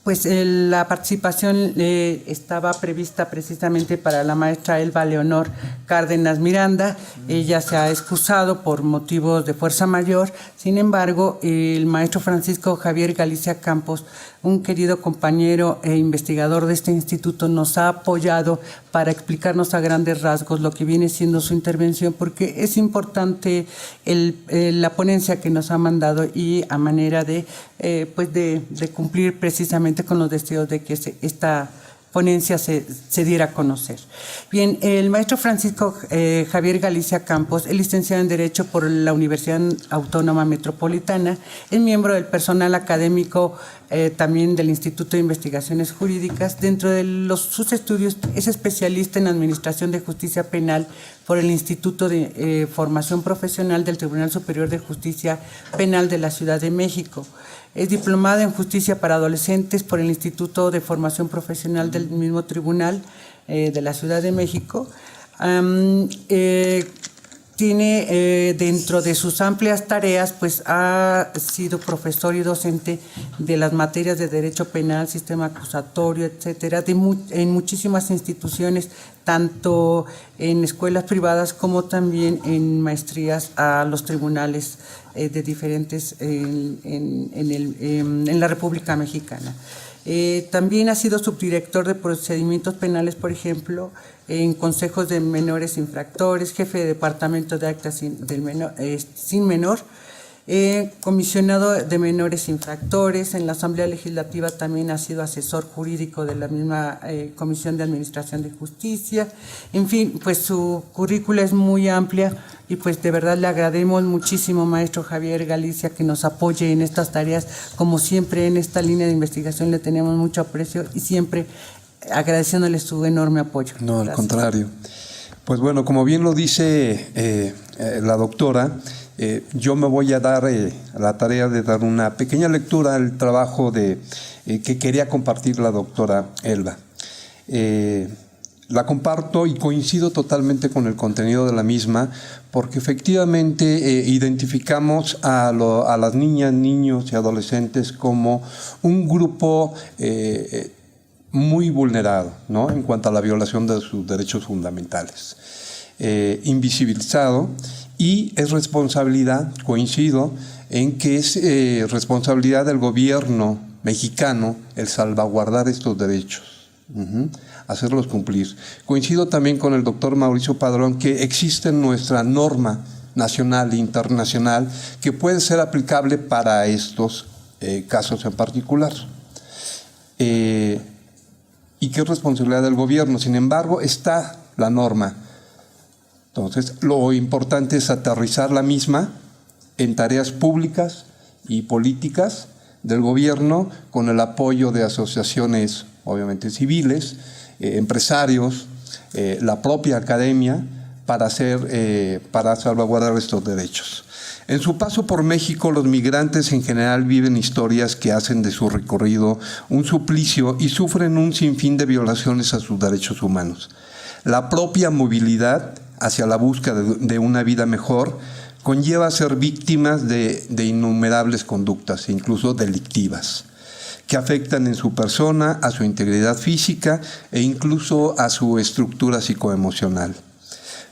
pues la participación estaba prevista precisamente para la maestra Elba Leonor Cárdenas Miranda. Ella se ha excusado por motivos de fuerza mayor. Sin embargo, el maestro Francisco Javier Galicia Campos, un querido compañero e investigador de este instituto, nos ha apoyado para explicarnos a grandes rasgos lo que viene siendo su intervención, porque es importante la ponencia que nos ha mandado y a manera de cumplir precisamente con los deseos de que esta ponencia se diera a conocer. Bien, el maestro Francisco Javier Galicia Campos es licenciado en Derecho por la Universidad Autónoma Metropolitana, es miembro del personal académico también del Instituto de Investigaciones Jurídicas. Dentro de sus estudios es especialista en Administración de Justicia Penal por el Instituto de Formación Profesional del Tribunal Superior de Justicia Penal de la Ciudad de México. Es diplomado en Justicia para Adolescentes por el Instituto de Formación Profesional del mismo Tribunal de la Ciudad de México. Tiene dentro de sus amplias tareas, pues ha sido profesor y docente de las materias de Derecho Penal, Sistema Acusatorio, etcétera, en muchísimas instituciones, tanto en escuelas privadas como también en maestrías a los tribunales de diferentes en la República Mexicana. También ha sido subdirector de procedimientos penales, por ejemplo, en consejos de menores infractores, jefe de departamento de actas sin menor, comisionado de menores infractores. En la Asamblea Legislativa también ha sido asesor jurídico de la misma Comisión de Administración de Justicia. En fin, pues su currícula es muy amplia y pues de verdad le agradecemos muchísimo, maestro Javier Galicia, que nos apoye en estas tareas. Como siempre en esta línea de investigación le tenemos mucho aprecio y siempre agradeciéndole su enorme apoyo. No, al contrario. Pues bueno, como bien lo dice la doctora, yo me voy a dar la tarea de dar una pequeña lectura al trabajo que quería compartir la doctora Elba. La comparto y coincido totalmente con el contenido de la misma, porque efectivamente identificamos a las niñas, niños y adolescentes como un grupo muy vulnerado, ¿no?, en cuanto a la violación de sus derechos fundamentales, invisibilizado, y es responsabilidad, coincido, en que es responsabilidad del gobierno mexicano el salvaguardar estos derechos, hacerlos cumplir. Coincido también con el doctor Mauricio Padrón que existe nuestra norma nacional e internacional que puede ser aplicable para estos casos en particular. Y que es responsabilidad del gobierno. Sin embargo, está la norma. Entonces, lo importante es aterrizar la misma en tareas públicas y políticas del gobierno con el apoyo de asociaciones, obviamente civiles, empresarios, la propia academia, para salvaguardar estos derechos. En su paso por México, los migrantes en general viven historias que hacen de su recorrido un suplicio y sufren un sinfín de violaciones a sus derechos humanos. La propia movilidad hacia la búsqueda de una vida mejor conlleva ser víctimas de innumerables conductas, incluso delictivas, que afectan en su persona, a su integridad física e incluso a su estructura psicoemocional.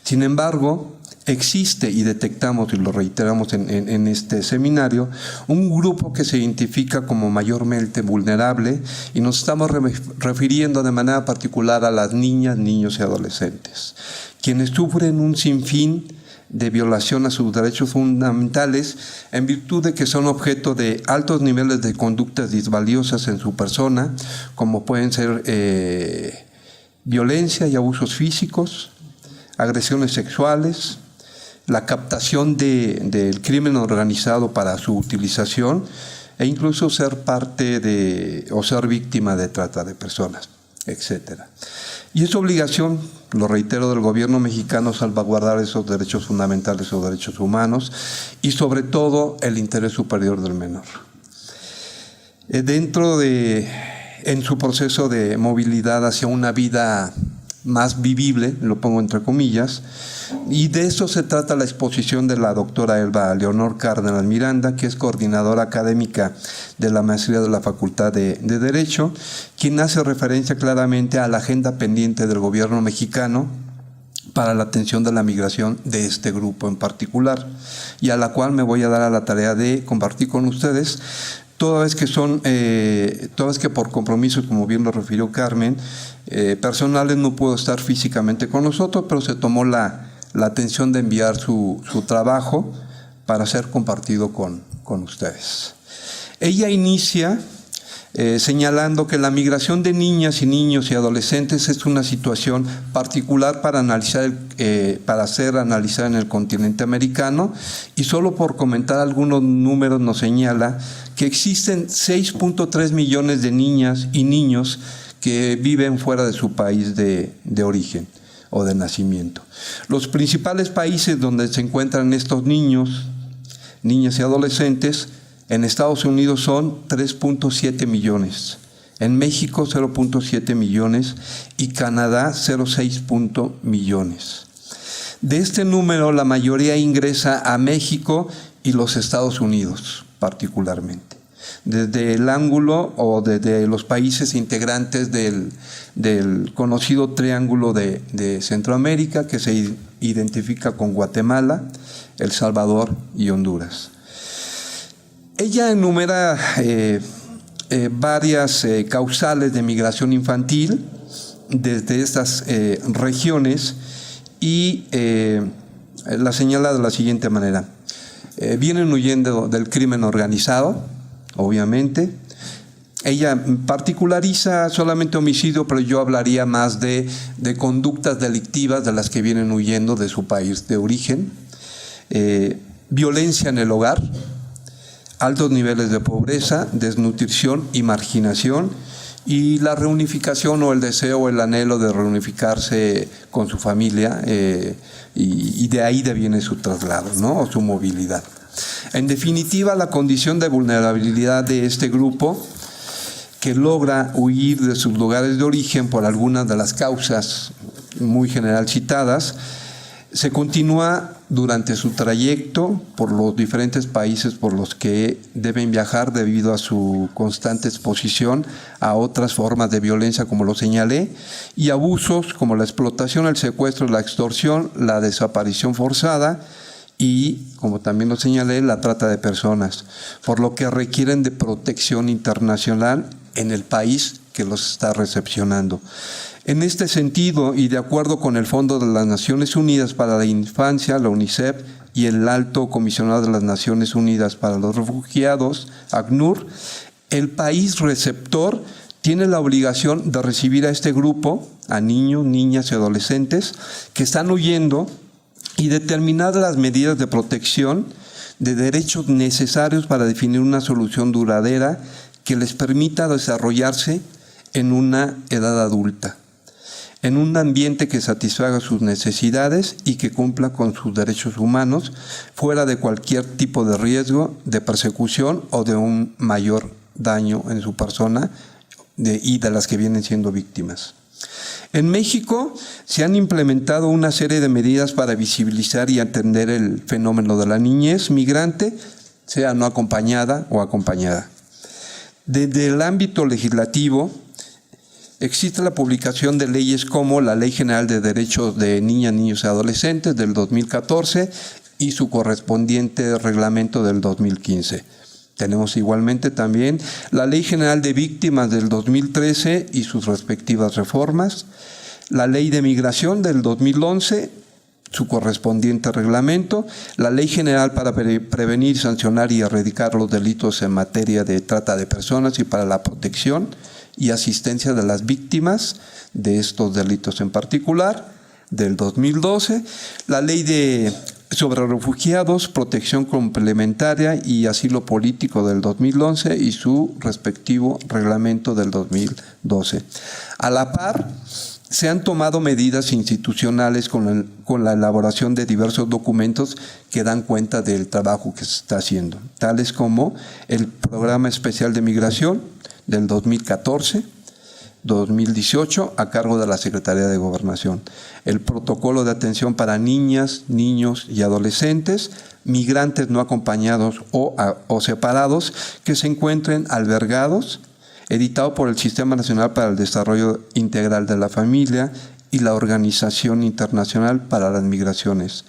Sin embargo, existe, y detectamos y lo reiteramos en este seminario, un grupo que se identifica como mayormente vulnerable, y nos estamos refiriendo de manera particular a las niñas, niños y adolescentes, quienes sufren un sinfín de violación a sus derechos fundamentales en virtud de que son objeto de altos niveles de conductas disvaliosas en su persona, como pueden ser violencia y abusos físicos, agresiones sexuales, la captación del crimen organizado para su utilización e incluso ser parte o ser víctima de trata de personas. etcétera. Y es obligación, lo reitero, del gobierno mexicano salvaguardar esos derechos fundamentales o derechos humanos y sobre todo el interés superior del menor. En su proceso de movilidad hacia una vida más vivible, lo pongo entre comillas, y de eso se trata la exposición de la doctora Elba Leonor Cárdenas Miranda, que es coordinadora académica de la maestría de la Facultad de Derecho, quien hace referencia claramente a la agenda pendiente del gobierno mexicano para la atención de la migración de este grupo en particular, y a la cual me voy a dar a la tarea de compartir con ustedes, toda vez que por compromisos, como bien lo refirió Carmen, personales, no puedo estar físicamente con nosotros, pero se tomó la atención de enviar su trabajo para ser compartido con ustedes. Ella inicia señalando que la migración de niñas y niños y adolescentes es una situación particular para ser analizada en el continente americano, y solo por comentar algunos números nos señala que existen 6.3 millones de niñas y niños que viven fuera de su país de origen o de nacimiento. Los principales países donde se encuentran estos niños, niñas y adolescentes en Estados Unidos son 3.7 millones, en México 0.7 millones y Canadá 0.6 millones. De este número, la mayoría ingresa a México y los Estados Unidos particularmente. Desde el ángulo o desde los países integrantes del conocido Triángulo de Centroamérica, que se identifica con Guatemala, El Salvador y Honduras. Ella enumera varias causales de migración infantil desde estas regiones y la señala de la siguiente manera. Vienen huyendo del crimen organizado, obviamente. Ella particulariza solamente homicidio, pero yo hablaría más de conductas delictivas de las que vienen huyendo de su país de origen. Violencia en el hogar, altos niveles de pobreza, desnutrición y marginación, y la reunificación o el deseo o el anhelo de reunificarse con su familia, y de ahí viene su traslado, ¿no? O su movilidad. En definitiva, la condición de vulnerabilidad de este grupo, que logra huir de sus lugares de origen por algunas de las causas muy general citadas, se continúa durante su trayecto por los diferentes países por los que deben viajar debido a su constante exposición a otras formas de violencia, como lo señalé, y abusos como la explotación, el secuestro, la extorsión, la desaparición forzada y, como también lo señalé, la trata de personas, por lo que requieren de protección internacional en el país que los está recepcionando. En este sentido, y de acuerdo con el Fondo de las Naciones Unidas para la Infancia, la UNICEF, y el Alto Comisionado de las Naciones Unidas para los Refugiados, ACNUR, el país receptor tiene la obligación de recibir a este grupo, a niños, niñas y adolescentes que están huyendo, y determinar las medidas de protección de derechos necesarios para definir una solución duradera que les permita desarrollarse en una edad adulta, en un ambiente que satisfaga sus necesidades y que cumpla con sus derechos humanos, fuera de cualquier tipo de riesgo, de persecución o de un mayor daño en su persona y de las que vienen siendo víctimas. En México se han implementado una serie de medidas para visibilizar y atender el fenómeno de la niñez migrante, sea no acompañada o acompañada. Desde el ámbito legislativo, existe la publicación de leyes como la Ley General de Derechos de Niñas, Niños y Adolescentes del 2014 y su correspondiente reglamento del 2015. Tenemos igualmente también la Ley General de Víctimas del 2013 y sus respectivas reformas, la Ley de Migración del 2011, su correspondiente reglamento, la Ley General para prevenir, sancionar y erradicar los delitos en materia de trata de personas y para la protección y asistencia de las víctimas de estos delitos en particular, del 2012, la Ley de sobre refugiados, protección complementaria y asilo político del 2011 y su respectivo reglamento del 2012. A la par, se han tomado medidas institucionales con la elaboración de diversos documentos que dan cuenta del trabajo que se está haciendo, tales como el Programa Especial de Migración del 2014-2018 a cargo de la Secretaría de Gobernación, el Protocolo de Atención para Niñas, Niños y Adolescentes, migrantes no acompañados o separados que se encuentren albergados, editado por el Sistema Nacional para el Desarrollo Integral de la Familia y la Organización Internacional para las Migraciones.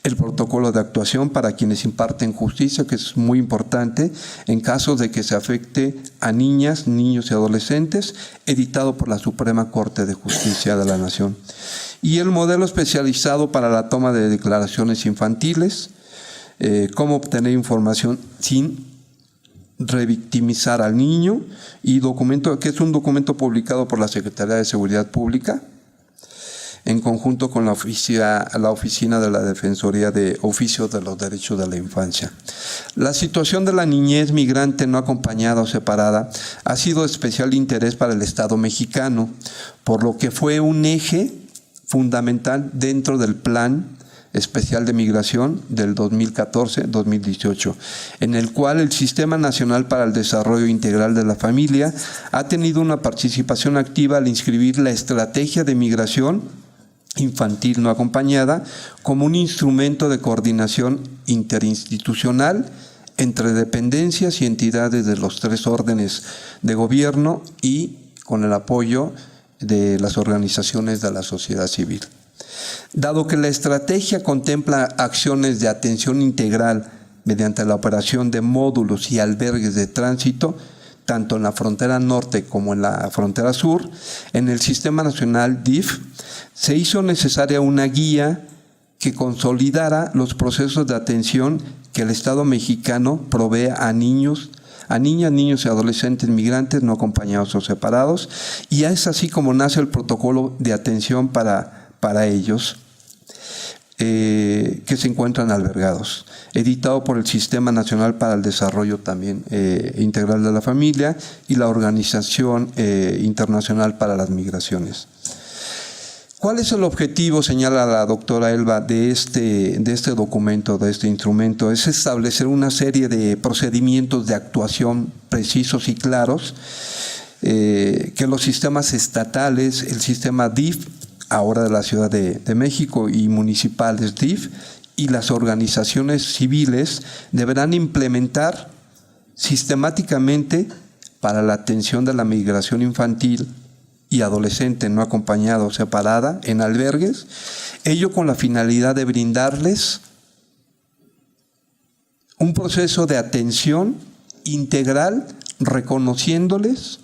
El protocolo de actuación para quienes imparten justicia, que es muy importante en caso de que se afecte a niñas, niños y adolescentes, editado por la Suprema Corte de Justicia de la Nación. Y el modelo especializado para la toma de declaraciones infantiles, cómo obtener información sin revictimizar al niño, y documento que es un documento publicado por la Secretaría de Seguridad Pública en conjunto con la Oficina de la Defensoría de Oficio de los Derechos de la Infancia. La situación de la niñez migrante no acompañada o separada ha sido de especial interés para el Estado mexicano, por lo que fue un eje fundamental dentro del Plan Especial de Migración del 2014-2018, en el cual el Sistema Nacional para el Desarrollo Integral de la Familia ha tenido una participación activa al inscribir la estrategia de migración infantil no acompañada como un instrumento de coordinación interinstitucional entre dependencias y entidades de los 3 órdenes de gobierno y con el apoyo de las organizaciones de la sociedad civil. Dado que la estrategia contempla acciones de atención integral mediante la operación de módulos y albergues de tránsito, tanto en la frontera norte como en la frontera sur, en el Sistema Nacional DIF se hizo necesaria una guía que consolidara los procesos de atención que el Estado mexicano provee a niños, a niñas, niños y adolescentes migrantes no acompañados o separados, y es así como nace el protocolo de atención para ellos que se encuentran albergados, editado por el Sistema Nacional para el Desarrollo también Integral de la Familia y la Organización Internacional para las Migraciones. ¿Cuál es el objetivo, señala la doctora Elba, de este documento, de este instrumento? Es establecer una serie de procedimientos de actuación precisos y claros que los sistemas estatales, el sistema DIF, ahora de la Ciudad de México, y municipales DIF, y las organizaciones civiles deberán implementar sistemáticamente para la atención de la migración infantil y adolescente no acompañada o separada en albergues, ello con la finalidad de brindarles un proceso de atención integral, reconociéndoles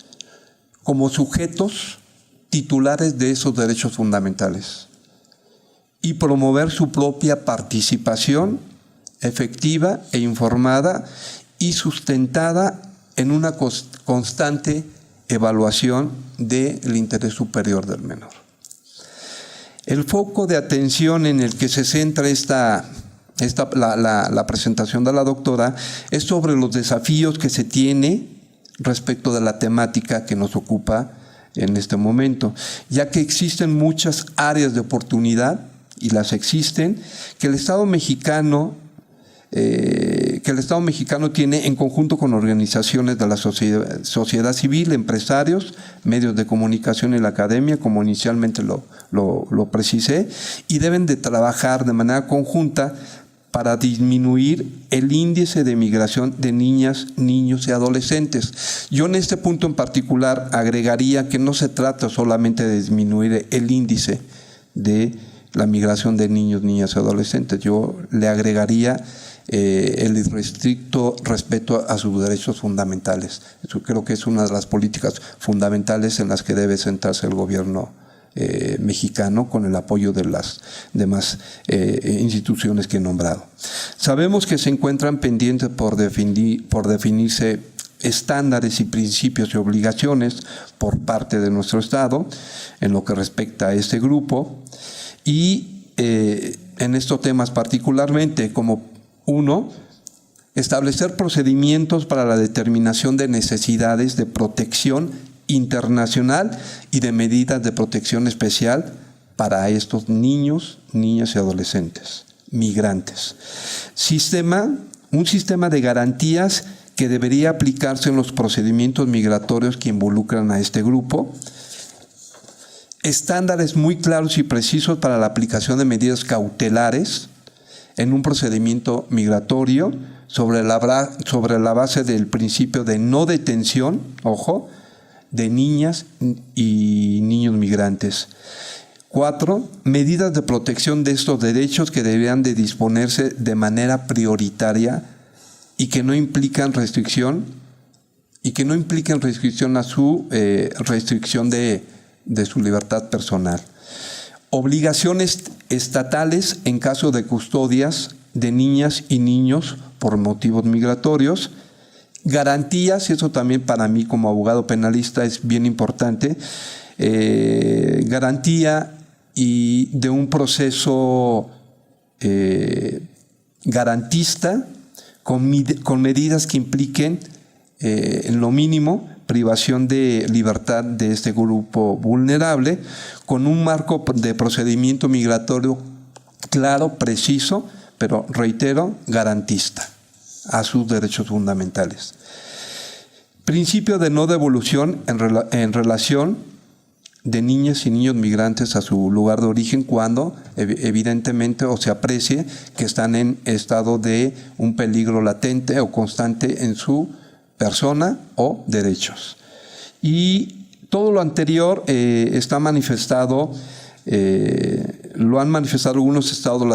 como sujetos titulares de esos derechos fundamentales y promover su propia participación efectiva e informada y sustentada en una constante evaluación del interés superior del menor. El foco de atención en el que se centra la presentación de la doctora es sobre los desafíos que se tiene respecto de la temática que nos ocupa en este momento, ya que existen muchas áreas de oportunidad, y las existen, que el Estado mexicano tiene en conjunto con organizaciones de la sociedad civil, empresarios, medios de comunicación y la academia, como inicialmente lo precisé, y deben de trabajar de manera conjunta para disminuir el índice de migración de niñas, niños y adolescentes. Yo en este punto en particular agregaría que no se trata solamente de disminuir el índice de la migración de niños, niñas y adolescentes. Yo le agregaría el irrestricto respeto a sus derechos fundamentales. Eso creo que es una de las políticas fundamentales en las que debe centrarse el gobierno mexicano, con el apoyo de las demás instituciones que he nombrado. Sabemos que se encuentran pendientes por definirse estándares y principios y obligaciones por parte de nuestro Estado en lo que respecta a este grupo, y en estos temas particularmente, como uno, establecer procedimientos para la determinación de necesidades de protección internacional y de medidas de protección especial para estos niños, niñas y adolescentes migrantes. Un sistema de garantías que debería aplicarse en los procedimientos migratorios que involucran a este grupo. Estándares muy claros y precisos para la aplicación de medidas cautelares en un procedimiento migratorio sobre la base del principio de no detención, ojo, de niñas y niños migrantes. 4. Medidas de protección de estos derechos que deberían de disponerse de manera prioritaria y que no implican restricción a su restricción de su libertad personal. Obligaciones estatales en caso de custodias de niñas y niños por motivos migratorios. Garantías, y eso también para mí como abogado penalista es bien importante, garantía y de un proceso garantista con medidas que impliquen en lo mínimo privación de libertad de este grupo vulnerable, con un marco de procedimiento migratorio claro, preciso, pero reitero, garantista a sus derechos fundamentales. Principio de no devolución en relación de niñas y niños migrantes a su lugar de origen cuando evidentemente o se aprecie que están en estado de un peligro latente o constante en su persona o derechos. Y todo lo anterior está manifestado, lo han manifestado algunos estados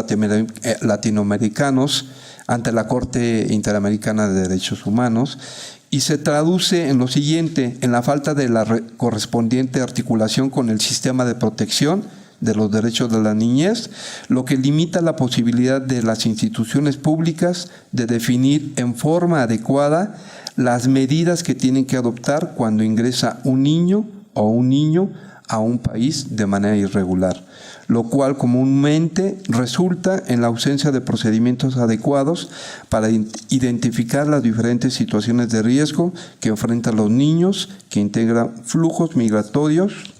latinoamericanos ante la Corte Interamericana de Derechos Humanos, y se traduce en lo siguiente: en la falta de la correspondiente articulación con el sistema de protección de los derechos de la niñez, lo que limita la posibilidad de las instituciones públicas de definir en forma adecuada las medidas que tienen que adoptar cuando ingresa un niño o un niño a un país de manera irregular, lo cual comúnmente resulta en la ausencia de procedimientos adecuados para identificar las diferentes situaciones de riesgo que enfrentan los niños que integran flujos migratorios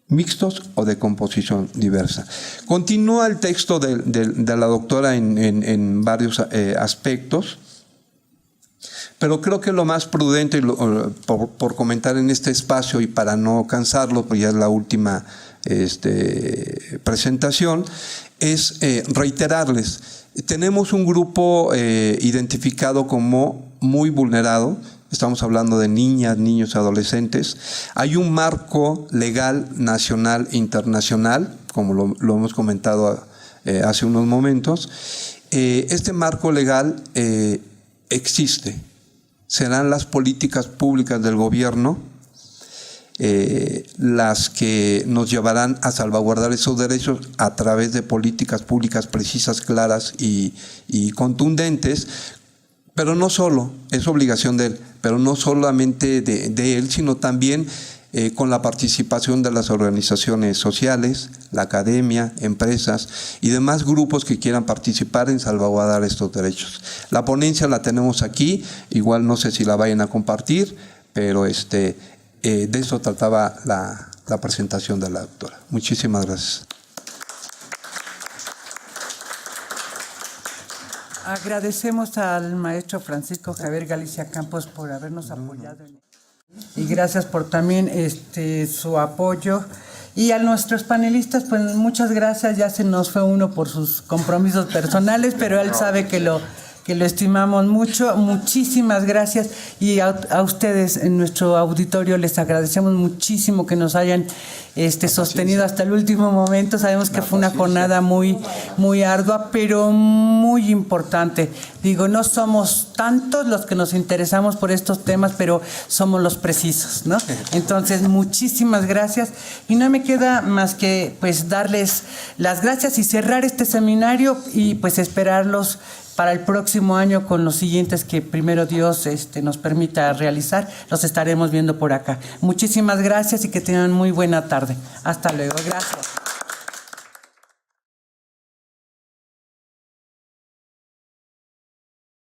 mixtos o de composición diversa. Continúa el texto de la doctora en varios aspectos, pero creo que lo más prudente, por comentar en este espacio y para no cansarlo, porque ya es la última presentación, es reiterarles. Tenemos un grupo identificado como muy vulnerado. Estamos hablando de niñas, niños, adolescentes. Hay un marco legal nacional e internacional, como lo hemos comentado hace unos momentos. Este marco legal existe. Serán las políticas públicas del gobierno las que nos llevarán a salvaguardar esos derechos a través de políticas públicas precisas, claras y contundentes. Pero no solo, es obligación de él, pero no solamente de él, sino también con la participación de las organizaciones sociales, la academia, empresas y demás grupos que quieran participar en salvaguardar estos derechos. La ponencia la tenemos aquí, igual no sé si la vayan a compartir, pero de eso trataba la presentación de la doctora. Muchísimas gracias. Agradecemos al maestro Francisco Javier Galicia Campos por habernos apoyado y gracias por también su apoyo. Y a nuestros panelistas, pues muchas gracias. Ya se nos fue uno por sus compromisos personales, pero él sabe que lo estimamos mucho. Muchísimas gracias. Y a ustedes en nuestro auditorio les agradecemos muchísimo que nos hayan sostenido hasta el último momento. Sabemos que fue una jornada muy, muy ardua, pero muy importante. Digo, no somos tantos los que nos interesamos por estos temas, pero somos los precisos, ¿no? Entonces, muchísimas gracias. Y no me queda más que pues darles las gracias y cerrar este seminario y pues esperarlos para el próximo año con los siguientes que primero Dios nos permita realizar. Los estaremos viendo por acá. Muchísimas gracias y que tengan muy buena tarde. Hasta luego. Gracias.